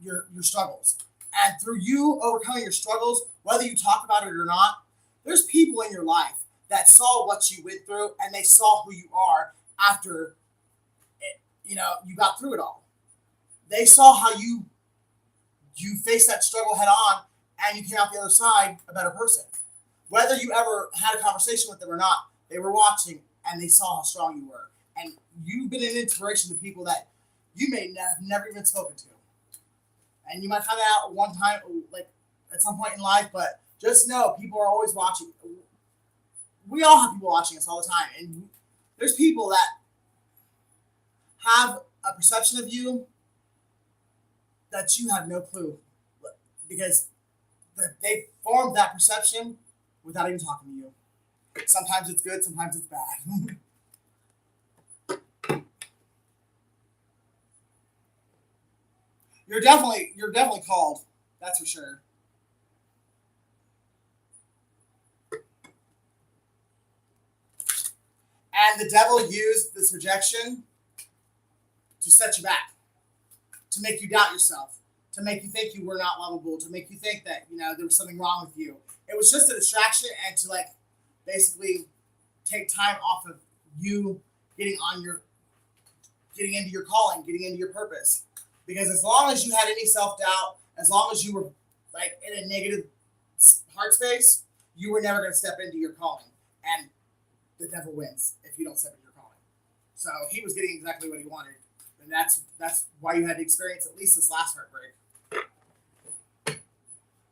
your struggles. And through you overcoming your struggles, whether you talk about it or not, there's people in your life that saw what you went through, and they saw who you are after it, you got through it all. They saw how you faced that struggle head on, and you came out the other side a better person. Whether you ever had a conversation with them or not, they were watching and they saw how strong you were. And you've been an inspiration to people that you may have never even spoken to. And you might find that out one time, like at some point in life, but just know people are always watching. We all have people watching us all the time. And there's people that have a perception of you that you have no clue, because they formed that perception without even talking to you. Sometimes it's good, sometimes it's bad. You're definitely called. That's for sure. And the devil used this rejection to set you back, to make you doubt yourself, to make you think you were not lovable, to make you think that, there was something wrong with you. It was just a distraction and to basically take time off of you getting into your calling, getting into your purpose. Because as long as you had any self-doubt, as long as you were in a negative heart space, you were never going to step into your calling. And the devil wins if you don't step into your calling. So he was getting exactly what he wanted. And that's why you had to experience at least this last heartbreak.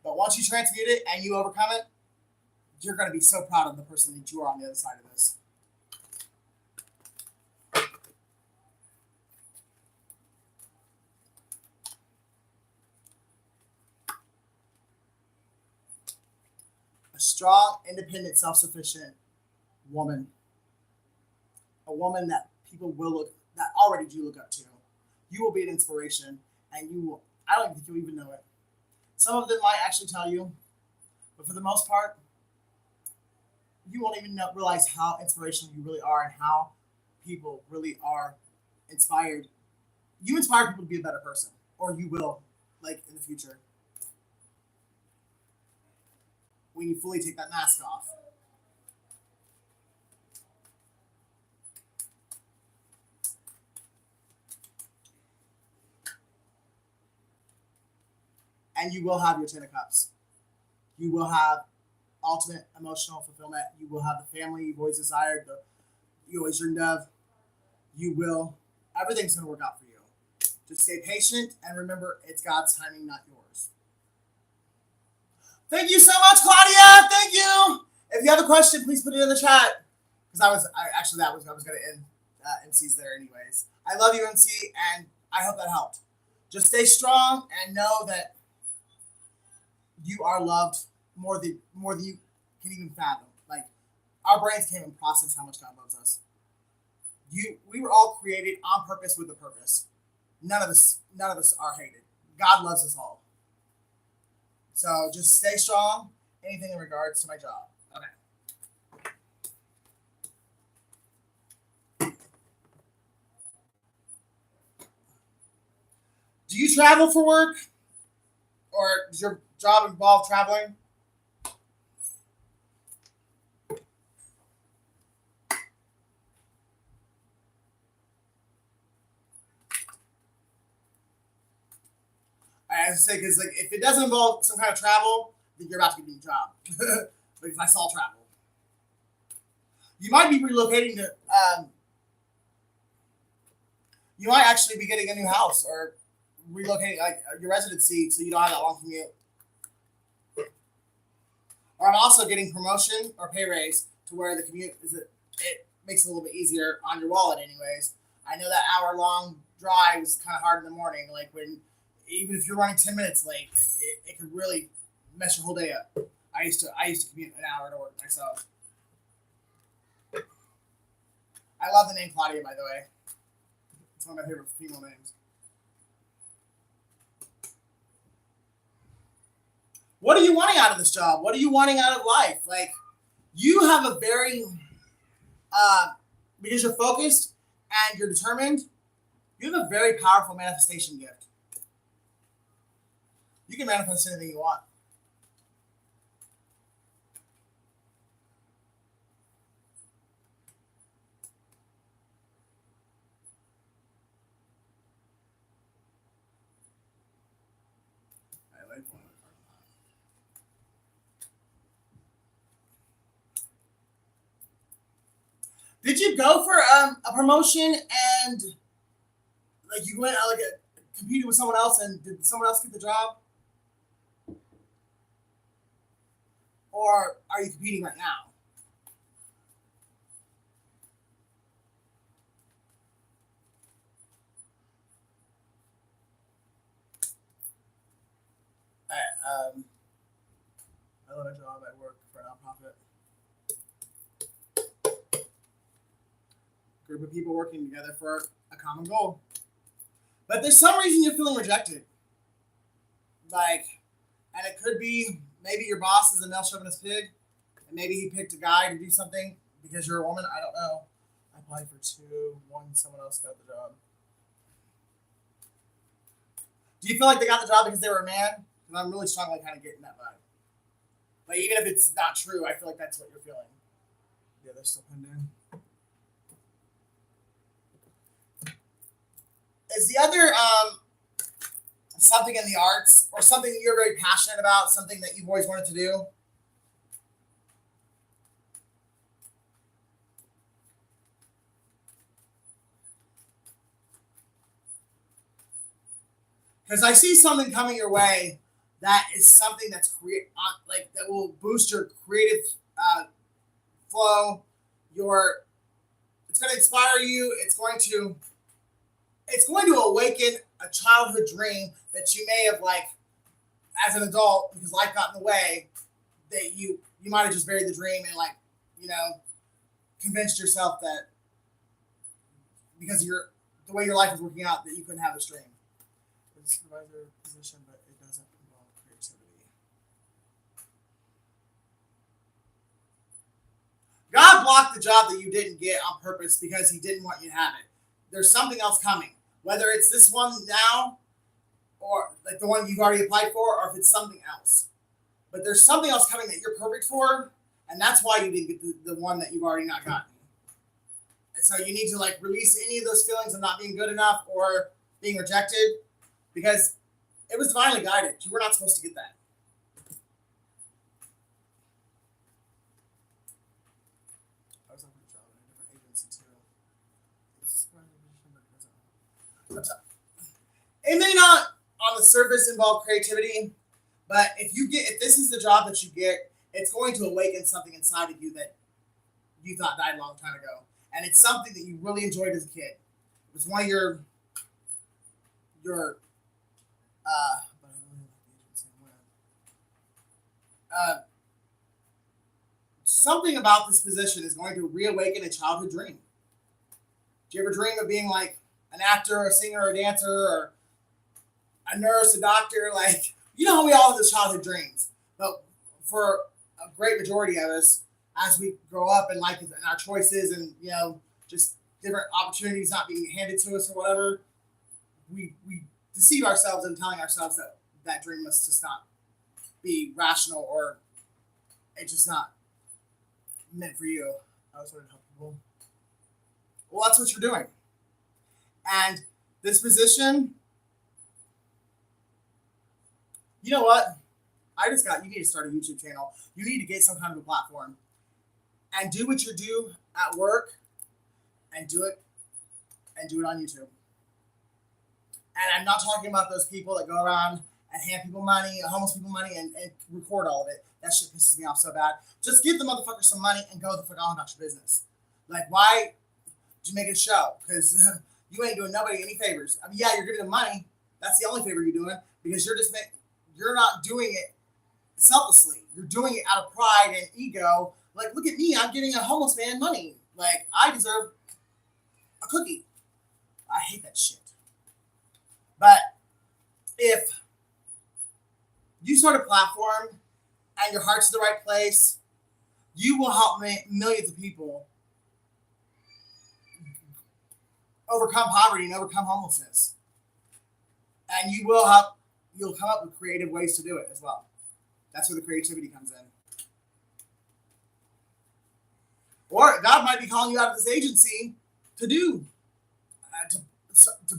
But once you transmute it and you overcome it, you're going to be so proud of the person that you are on the other side of this. A strong, independent, self-sufficient woman. A woman that people that already do look up to. You will be an inspiration, and I don't think you'll even know it. Some of them might actually tell you, but for the most part, you won't even realize how inspirational you really are and how people really are inspired. You inspire people to be a better person, or you will, in the future. When you fully take that mask off. And you will have your 10 of cups. You will have ultimate emotional fulfillment. You will have the family you've always desired, you always dreamed of. Everything's going to work out for you. Just stay patient and remember, it's God's timing, not yours. Thank you so much, Claudia. Thank you. If you have a question, please put it in the chat. Because I was going to end MC's there anyways. I love you, MC, and I hope that helped. Just stay strong and know that you are loved more than you can even fathom. Our brains can't even process how much God loves us. We were all created on purpose with a purpose. None of us are hated. God loves us all. So just stay strong. Anything in regards to my job. Okay. Do you travel for work? Or does your job involve traveling? I say, because if it doesn't involve some kind of travel, then you're about to get a new job. If I saw travel, you might be relocating to. You might actually be getting a new house or relocating your residency, so you don't have that long commute. Or I'm also getting promotion or pay raise to where the commute it makes it a little bit easier on your wallet, anyways. I know that hour-long drive is kind of hard in the morning, even if you're running 10 minutes late, it could really mess your whole day up. I used to commute an hour to work myself. I love the name Claudia, by the way. It's one of my favorite female names. What are you wanting out of this job? What are you wanting out of life? You have a very, because you're focused and you're determined, you have a very powerful manifestation gift. You can manifest anything you want. Did you go for a promotion and like you went like competed with someone else, and did someone else get the job, or are you competing right now? I love a job. I work for a nonprofit. Group of people working together for a common goal. But there's some reason you're feeling rejected. Like, and it could be maybe your boss is a male chauvinist pig, and maybe he picked a guy to do something because you're a woman. I don't know. I applied for 2. Someone else got the job. Do you feel like they got the job because they were a man? Because I'm really strongly kind of getting that vibe. Like, even if it's not true, I feel like that's what you're feeling. Yeah, they're still pinned in. Is the other something in the arts or something that you're very passionate about, something that you've always wanted to do? Because I see something coming your way that is something that's like that will boost your creative flow. It's going to inspire you. It's going to awaken a childhood dream that you may have, like, as an adult, because life got in the way, that you might have just buried the dream and, like, convinced yourself that because of the way your life is working out that you couldn't have this dream. It's a supervisor position, but it doesn't involve creativity. God blocked the job that you didn't get on purpose because he didn't want you to have it. There's something else coming. Whether it's this one now, or like the one you've already applied for, or if it's something else. But there's something else coming that you're perfect for, and that's why you didn't get the one that you've already not gotten. And so you need to, like, release any of those feelings of not being good enough or being rejected, because it was divinely guided. You were not supposed to get that. I was on a job in a different agency too. It may not on the surface involve creativity, but if this is the job that you get, it's going to awaken something inside of you that you thought died a long time ago. And it's something that you really enjoyed as a kid. It was one of your something about this position is going to reawaken a childhood dream. Do you ever dream of being like an actor, a singer, a dancer, or a nurse, a doctor? Like, how we all have those childhood dreams. But for a great majority of us, as we grow up and like in our choices and, just different opportunities not being handed to us or whatever, we deceive ourselves in telling ourselves that dream must just not be rational, or it's just not meant for you. I was trying to help people. Well, that's what you're doing. And this position, you know what? You need to start a YouTube channel. You need to get some kind of a platform and do what you do at work and do it on YouTube. And I'm not talking about those people that go around and hand people money, homeless people money, and record all of it. That shit pisses me off so bad. Just give the motherfucker some money and go the fuck on about your business. Like, why did you make a show? Because you ain't doing nobody any favors. I mean, yeah, you're giving them money. That's the only favor you're doing, because you're not doing it selflessly. You're doing it out of pride and ego. Like, look at me, I'm giving a homeless man money. Like, I deserve a cookie. I hate that shit. But if you start a platform and your heart's in the right place, you will help millions of people overcome poverty and overcome homelessness. And you'll come up with creative ways to do it as well. That's where the creativity comes in. Or God might be calling you out of this agency to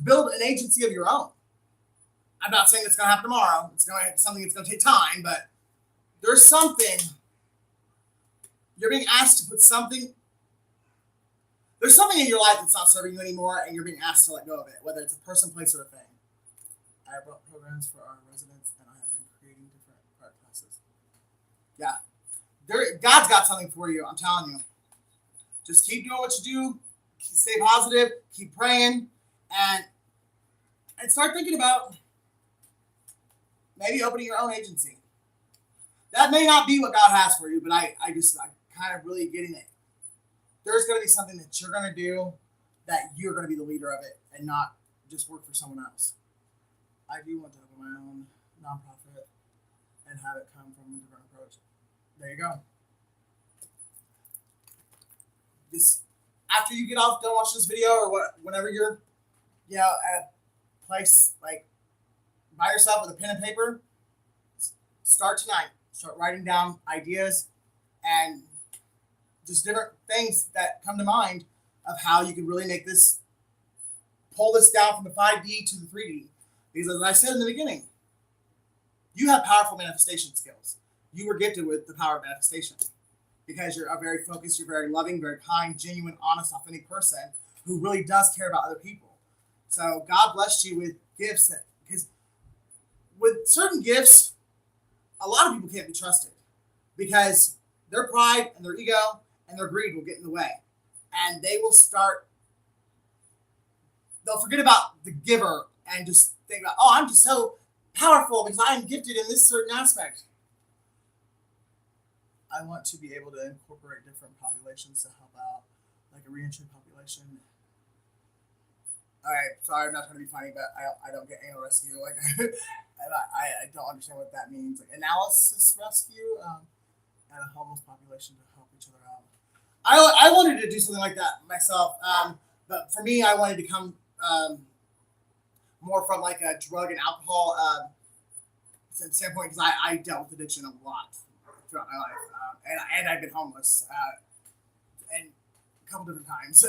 build an agency of your own. I'm not saying it's going to happen tomorrow. It's something that's going to take time, but there's something. You're being asked to put something. there's something in your life that's not serving you anymore, and you're being asked to let go of it, whether it's a person, place, or a thing. I have brought programs for our residents, and I have been creating different art classes. Yeah. God's got something for you, I'm telling you. Just keep doing what you do, stay positive, keep praying, and start thinking about maybe opening your own agency. That may not be what God has for you, but I'm kind of really getting it. There's going to be something that you're going to do that you're going to be the leader of it and not just work for someone else. I do want to open my own nonprofit and have it come from a different approach. There you go. Just after you get off, don't watch this video or whenever you're, at a place like by yourself with a pen and paper, start tonight. Start writing down ideas and just different things that come to mind of how you can really make this, pull this down from the 5D to the 3D. Because as I said in the beginning, you have powerful manifestation skills. You were gifted with the power of manifestation because you're a very focused, you're very loving, very kind, genuine, honest, authentic person who really does care about other people. So God blessed you with gifts because with certain gifts, a lot of people can't be trusted because their pride and their ego and their greed will get in the way. And they'll forget about the giver and just think about, oh, I'm just so powerful because I'm gifted in this certain aspect. I want to be able to incorporate different populations to help out, like a reentry population. All right, sorry, I'm not trying to be funny, but I don't get anal rescue. Like, I don't understand what that means. Like analysis rescue and a homeless population to help each other out. I wanted to do something like that myself, but for me, I wanted to come more from like a drug and alcohol standpoint because I dealt with addiction a lot throughout my life, and I've been homeless and a couple different times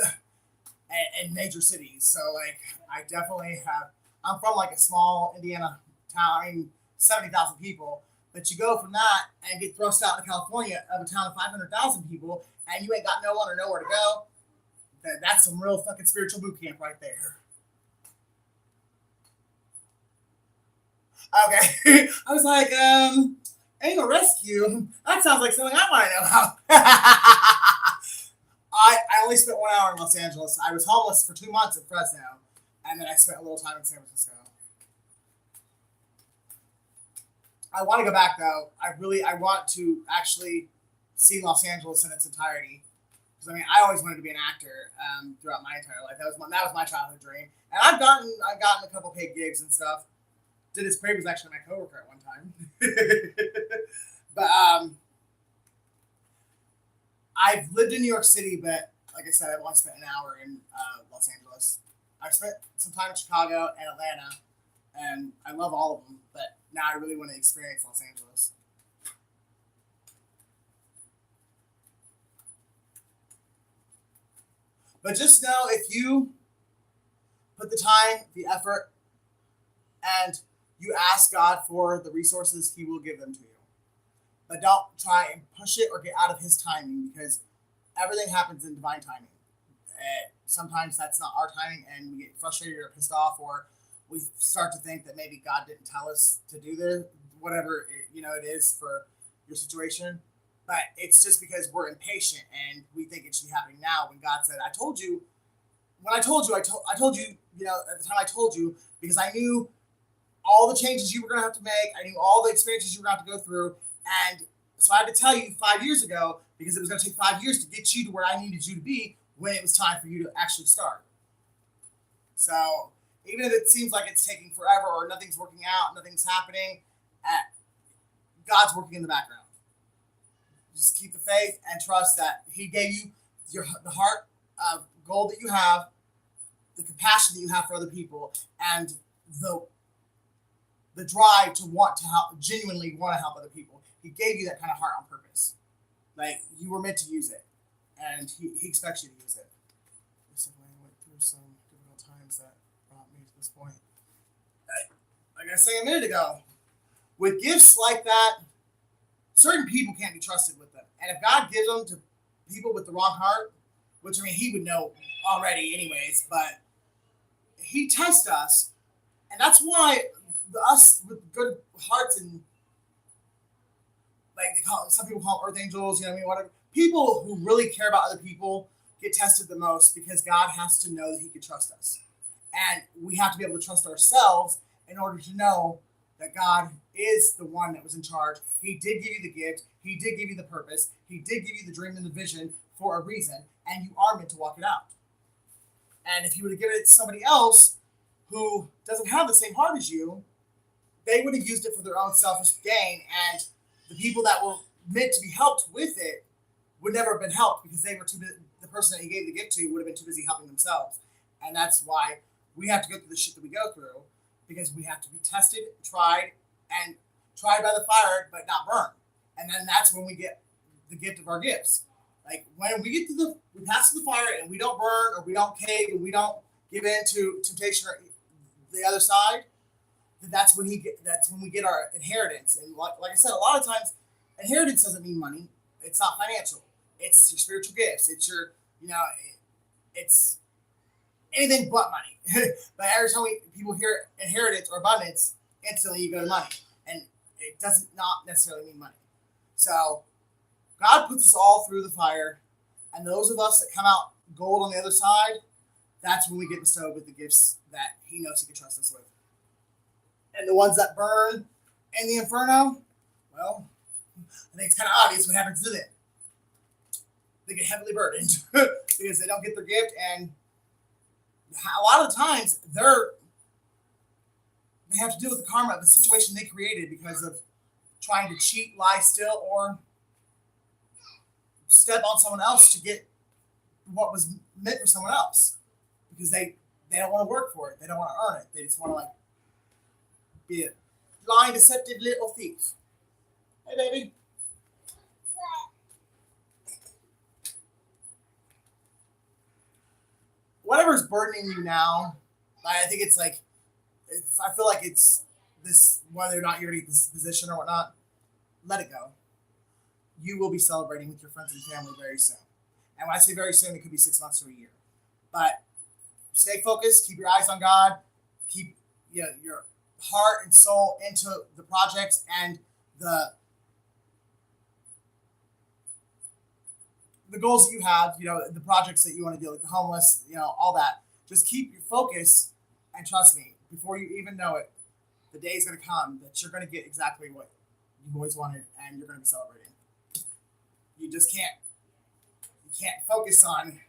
in major cities. So like I definitely have. I'm from like a small Indiana town, 70,000 people. But you go from that and get thrust out to California of a town of 500,000 people, and you ain't got no one or nowhere to go. That's some real fucking spiritual boot camp right there. Okay, I was like, anal rescue. That sounds like something I want to know about. I only spent 1 hour in Los Angeles. I was homeless for 2 months in Fresno, and then I spent a little time in San Francisco. I want to go back though. I want to actually see Los Angeles in its entirety. Because I mean, I always wanted to be an actor throughout my entire life. That was my childhood dream. And I've gotten a couple paid gigs and stuff. Dennis Prague was actually my coworker at one time. But I've lived in New York City, but like I said, I've only spent an hour in Los Angeles. I've spent some time in Chicago and Atlanta, and I love all of them. But now I really want to experience Los Angeles. But just know if you put the time, the effort, and you ask God for the resources, He will give them to you. But don't try and push it or get out of His timing because everything happens in divine timing. Sometimes that's not our timing and we get frustrated or pissed off or we start to think that maybe God didn't tell us to do this, whatever it is for your situation. But it's just because we're impatient and we think it should be happening now when God said, I told you, at the time I told you, because I knew all the changes you were going to have to make. I knew all the experiences you were going to have to go through. And so I had to tell you 5 years ago because it was going to take 5 years to get you to where I needed you to be when it was time for you to actually start. So even if it seems like it's taking forever or nothing's working out, nothing's happening, God's working in the background. Just keep the faith and trust that He gave you the heart of gold that you have, the compassion that you have for other people, and the drive to want to help, genuinely want to help other people. He gave you that kind of heart on purpose. Like, you were meant to use it, and He expects you to use it. I went through some difficult times that brought me to this point. Like I said a minute ago, with gifts like that, certain people can't be trusted with them. And if God gives them to people with the wrong heart, which I mean he would know already anyways, but he tests us, and that's why us with good hearts and like they call some people call them earth angels, you know what I mean, whatever. People who really care about other people get tested the most because God has to know that he can trust us. And we have to be able to trust ourselves in order to know that God is the one that was in charge. He did give you the gift. He did give you the purpose. He did give you the dream and the vision for a reason, and you are meant to walk it out. And if you would have given it to somebody else who doesn't have the same heart as you, they would have used it for their own selfish gain, and the people that were meant to be helped with it would never have been helped because they were too busy. The person that he gave the gift to would have been too busy helping themselves. And that's why we have to go through the shit that we go through, because we have to be tested, tried by the fire, but not burned. And then that's when we get the gift of our gifts. Like when we get to we pass through the fire and we don't burn or we don't cave and we don't give in to temptation or the other side, that's when we get our inheritance. And like I said, a lot of times inheritance doesn't mean money. It's not financial. It's your spiritual gifts. It's your, it's anything but money. But every time people hear inheritance or abundance, instantly you go to money. And it doesn't not necessarily mean money. So God puts us all through the fire. And those of us that come out gold on the other side, that's when we get bestowed with the gifts that he knows he can trust us with. And the ones that burn in the inferno, well, I think it's kind of obvious what happens to them. They get heavily burdened because they don't get their gift, and a lot of the times they have to deal with the karma of the situation they created because of trying to cheat, lie, steal, or step on someone else to get what was meant for someone else, because they don't want to work for it. They don't want to earn it. They just want to be a lying, deceptive little thief. Hey, baby. Whatever's burdening you now, I think it's like, I feel like it's this, whether or not you're in this position or whatnot, let it go. You will be celebrating with your friends and family very soon. And when I say very soon, it could be 6 months to a year. But stay focused, keep your eyes on God, keep your heart and soul into the projects and the goals that you have, the projects that you want to do, like the homeless, all that. Just keep your focus, and trust me, before you even know it, the day is going to come that you're going to get exactly what you've always wanted, and you're going to be celebrating. You just can't focus on,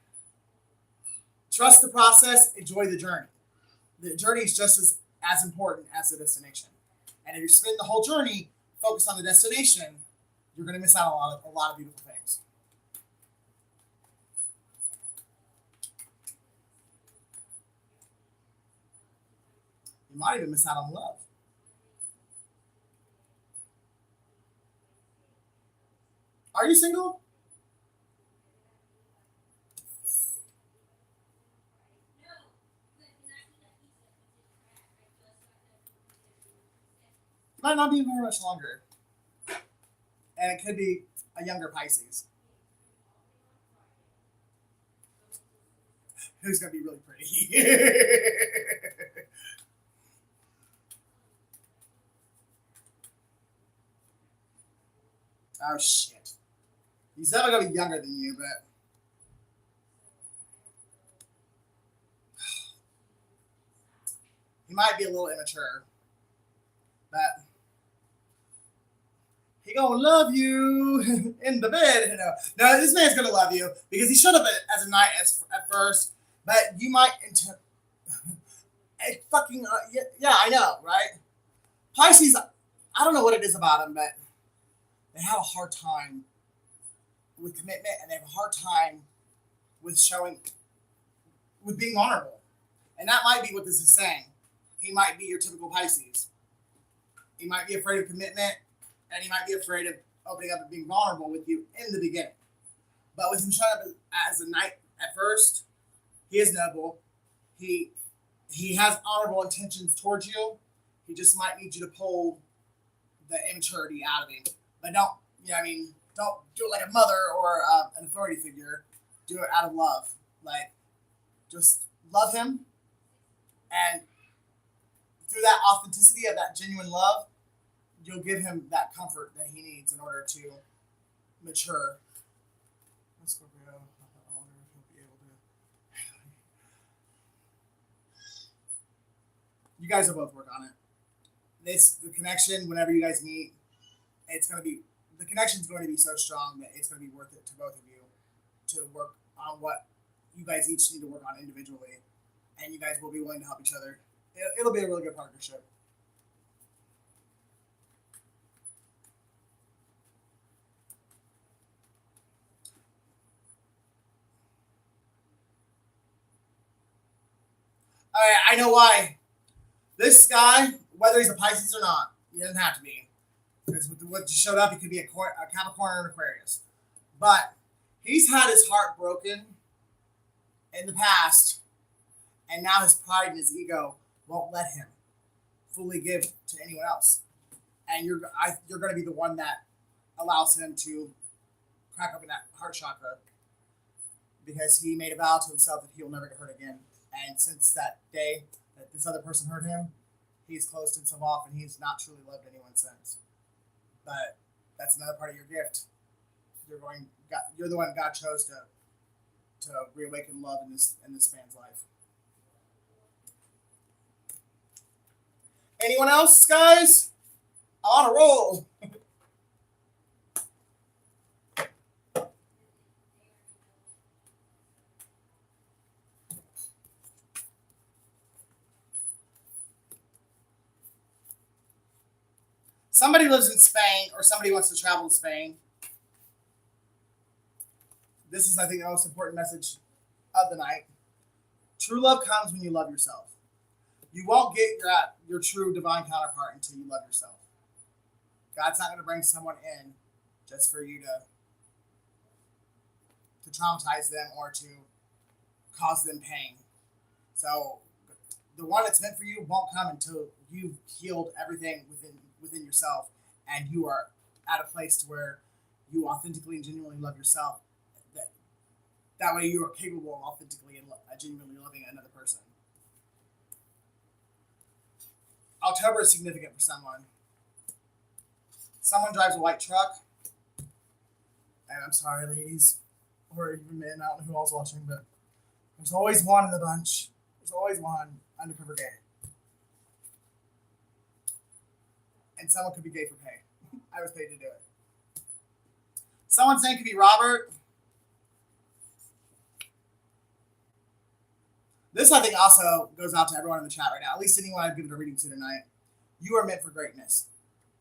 trust the process, enjoy the journey. The journey is just as important as the destination. And if you spend the whole journey focused on the destination, you're going to miss out on a lot of beautiful things. You might even miss out on love. Are you single? Might not be very much longer. And it could be a younger Pisces. Who's going to be really pretty. Oh, shit. He's definitely going to be younger than you, but... he might be a little immature. But... he gonna love you in the bed. No, this man's gonna love you because he showed up as a knight at first, but you might yeah, I know, right? Pisces, I don't know what it is about them, but they have a hard time with commitment, and they have a hard time with being honorable. And that might be what this is saying. He might be your typical Pisces. He might be afraid of commitment, and he might be afraid of opening up and being vulnerable with you in the beginning. But with him showing up as a knight at first, he is noble. He has honorable intentions towards you. He just might need you to pull the immaturity out of him. But don't do it like a mother or an authority figure. do it out of love. Like, just love him, and through that authenticity of that genuine love, you'll give him that comfort that he needs in order to mature. Scorpio, I wonder if he'll be able to. You guys will both work on it. The connection, whenever you guys meet, the connection's going to be so strong that it's going to be worth it to both of you to work on what you guys each need to work on individually, and you guys will be willing to help each other. It'll be a really good partnership. All right, I know why. This guy, whether he's a Pisces or not, he doesn't have to be. Because with what just showed up, he could be a Capricorn or an Aquarius. But he's had his heart broken in the past, and now his pride and his ego won't let him fully give to anyone else. And you're going to be the one that allows him to crack open that heart chakra, because he made a vow to himself that he'll never get hurt again. And since that day that this other person hurt him, he's closed himself off, and he's not truly loved anyone since. But that's another part of your gift. You're the one God chose to reawaken love in this man's life. Anyone else, guys? On a roll. Somebody lives in Spain, or somebody wants to travel to Spain. This is, I think, the most important message of the night. True love comes when you love yourself. You won't get your true divine counterpart until you love yourself. God's not going to bring someone in just for you to traumatize them or to cause them pain. So the one that's meant for you won't come until you've healed everything within yourself, and you are at a place to where you authentically and genuinely love yourself. That way you are capable of authentically and genuinely loving another person. October is significant for someone. Someone drives a white truck, and I'm sorry, ladies, or even men, I don't know who else watching, but there's always one in the bunch. There's always one undercover gay. And someone could be gay for pay. I was paid to do it. Someone's name could be Robert. This, I think, also goes out to everyone in the chat right now, at least anyone I've given a reading to tonight. You are meant for greatness.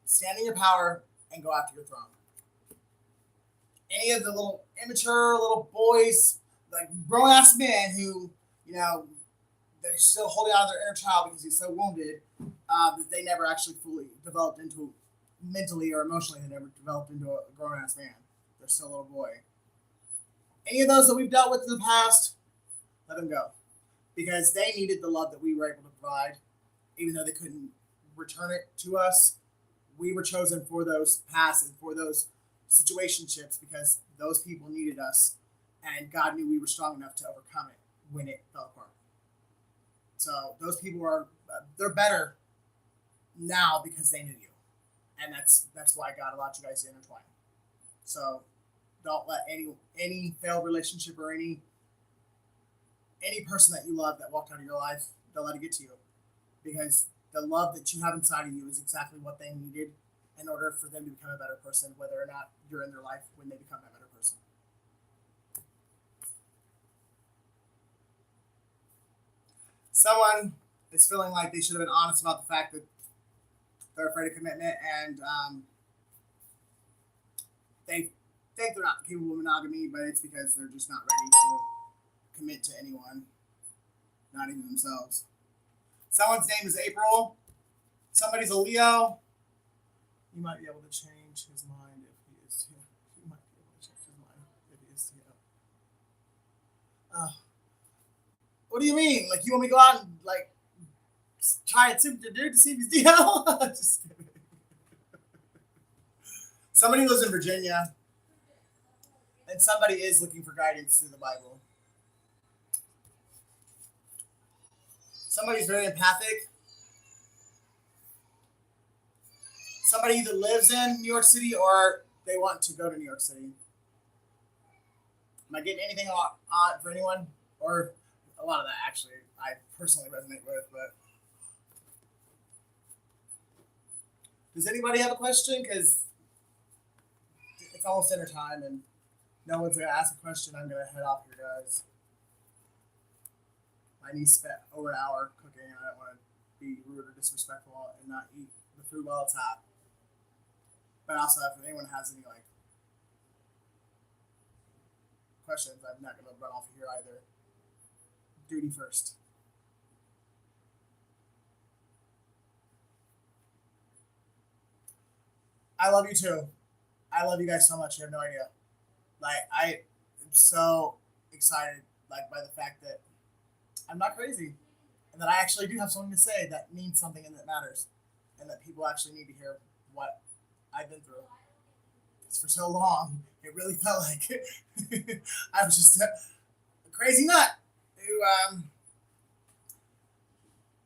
Stand in your power and go after your throne. Any of the little immature little boys, like grown-ass men who, they're still holding on to their inner child because he's so wounded that they never actually fully developed into, mentally or emotionally, they never developed into a grown-ass man. They're still a little boy. Any of those that we've dealt with in the past, let them go. Because they needed the love that we were able to provide, even though they couldn't return it to us. We were chosen for those past and for those situationships because those people needed us, and God knew we were strong enough to overcome it when it fell apart. So those people they're better now because they knew you, and that's why God allowed you guys to intertwine. So don't let any failed relationship or any person that you love that walked out of your life, don't let it get to you, because the love that you have inside of you is exactly what they needed in order for them to become a better person, whether or not you're in their life when they become a better person. Someone is feeling like they should have been honest about the fact that they're afraid of commitment, and they think they're not capable of monogamy, but it's because they're just not ready to commit to anyone, not even themselves. Someone's name is April. Somebody's a Leo. You might be able to change his mind if he is here. You might be able to change his mind if he is here. What do you mean? Like, you want me to go out and try and tip the dude to see if he's DL? Just kidding. Somebody lives in Virginia, And somebody is looking for guidance through the Bible. Somebody's very empathic. Somebody either lives in New York City or they want to go to New York City. Am I getting anything on for anyone? Or a lot of that actually I personally resonate with, but does anybody have a question? Because it's almost dinner time and no one's going to ask a question. I'm going to head off here, guys. My niece spent over an hour cooking and I don't want to be rude or disrespectful and not eat the food while it's hot. But also, if anyone has any questions, I'm not going to run off of here either. Duty first. I love you too. I love you guys so much. You have no idea. I am so excited, by the fact that I'm not crazy, and that I actually do have something to say that means something and that matters, and that people actually need to hear what I've been through. Because for so long, it really felt like I was just a crazy nut who,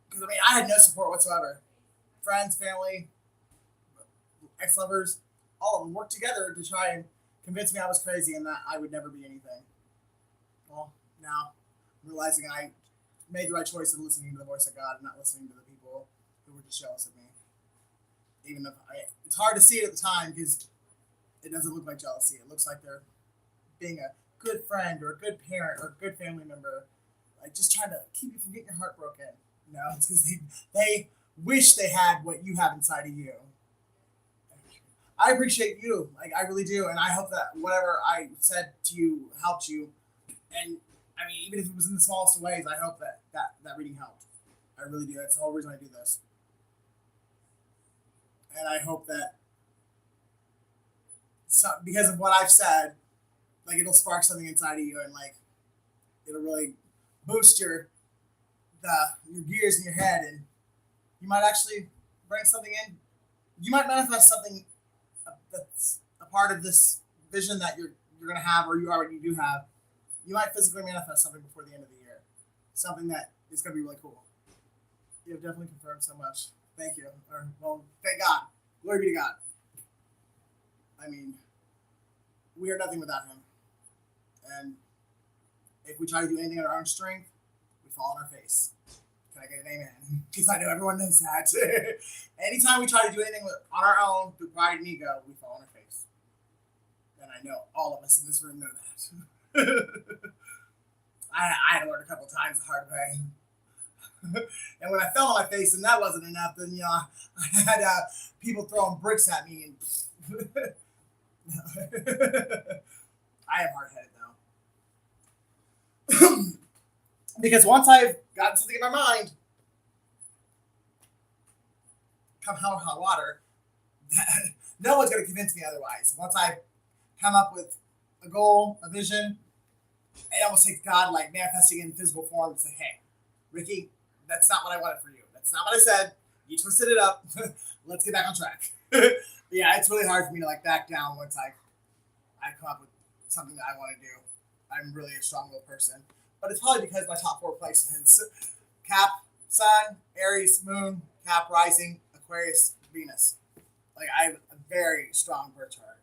because I had no support whatsoever. Friends, family, ex-lovers, all of them worked together to try and convince me I was crazy and that I would never be anything. Well, now I'm realizing I made the right choice in listening to the voice of God and not listening to the people who were just jealous of me. Even if it's hard to see it at the time because it doesn't look like jealousy. It looks like they're being a good friend or a good parent or a good family member, just trying to keep you from getting your heart broken. It's because they wish they had what you have inside of you. I appreciate you, I really do, and I hope that whatever I said to you helped you. And even if it was in the smallest of ways, I hope that reading helped. I really do. That's the whole reason I do this. And I hope that because of what I've said, it'll spark something inside of you, and it'll really boost your gears in your head, and you might actually bring something in. You might manifest something that's a part of this vision that you're going to have, or you already do have. You might physically manifest something before the end of the year. Something that is going to be really cool. You have definitely confirmed so much. Thank you. Thank God. Glory be to God. We are nothing without him. And if we try to do anything on our own strength, we fall on our face. Can I get an amen? Because I know everyone knows that. Anytime we try to do anything on our own through pride and ego, we fall on our face. And I know all of us in this room know that. I had to learn a couple times the hard way. And when I fell on my face and that wasn't enough, then I had people throwing bricks at me. And I am hard-headed though. Because once I've gotten something in my mind, come hell or high water, no one's going to convince me otherwise. Once I come up with a goal, a vision, it almost takes God manifesting in physical form to say, hey, Ricky, that's not what I wanted for you. That's not what I said. You twisted it up. Let's get back on track. Yeah, it's really hard for me to back down once I come up with something that I want to do. I'm really a strong-willed person. But it's probably because my top 4 placements: Cap, Sun, Aries, Moon, Cap, Rising, Aquarius, Venus. I have a very strong birth chart.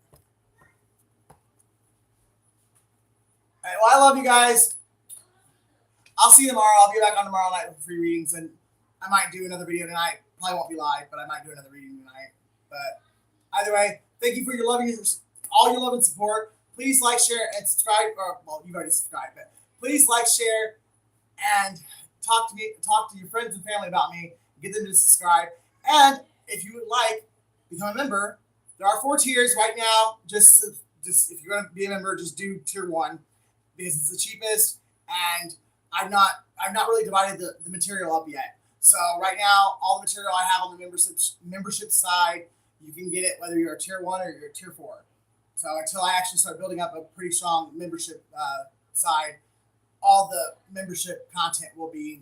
All right, well, I love you guys. I'll see you tomorrow. I'll be back on tomorrow night with free readings, and I might do another video tonight. Probably won't be live, but I might do another reading tonight. But either way, thank you for all your love and support. Please like, share, and subscribe. Well, you've already subscribed, but please like, share, and talk to your friends and family about me. Get them to subscribe. And if you would become a member, there are 4 tiers right now. Just if you're going to be a member, just do tier 1 because it's the cheapest. And I've not really divided the material up yet. So right now, all the material I have on the membership side, you can get it whether you're a tier 1 or you're a tier 4. So until I actually start building up a pretty strong membership side, all the membership content will be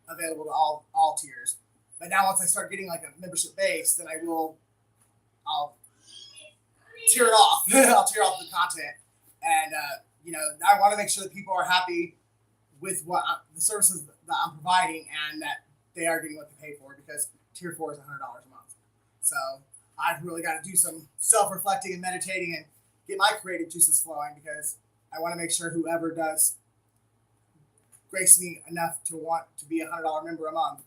available to all tiers. But now once I start getting a membership base, then I'll tear it off. I'll tear off the content And I want to make sure that people are happy with what the services that I'm providing, and that they are getting what they pay for, because tier 4 is $100 a month. So I've really got to do some self-reflecting and meditating and get my creative juices flowing, because I want to make sure whoever does grace me enough to want to be a $100 member a month,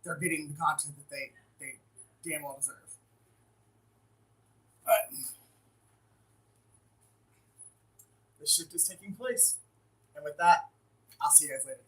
they're getting the content that they damn well deserve. But the shift is taking place. And with that, I'll see you guys later.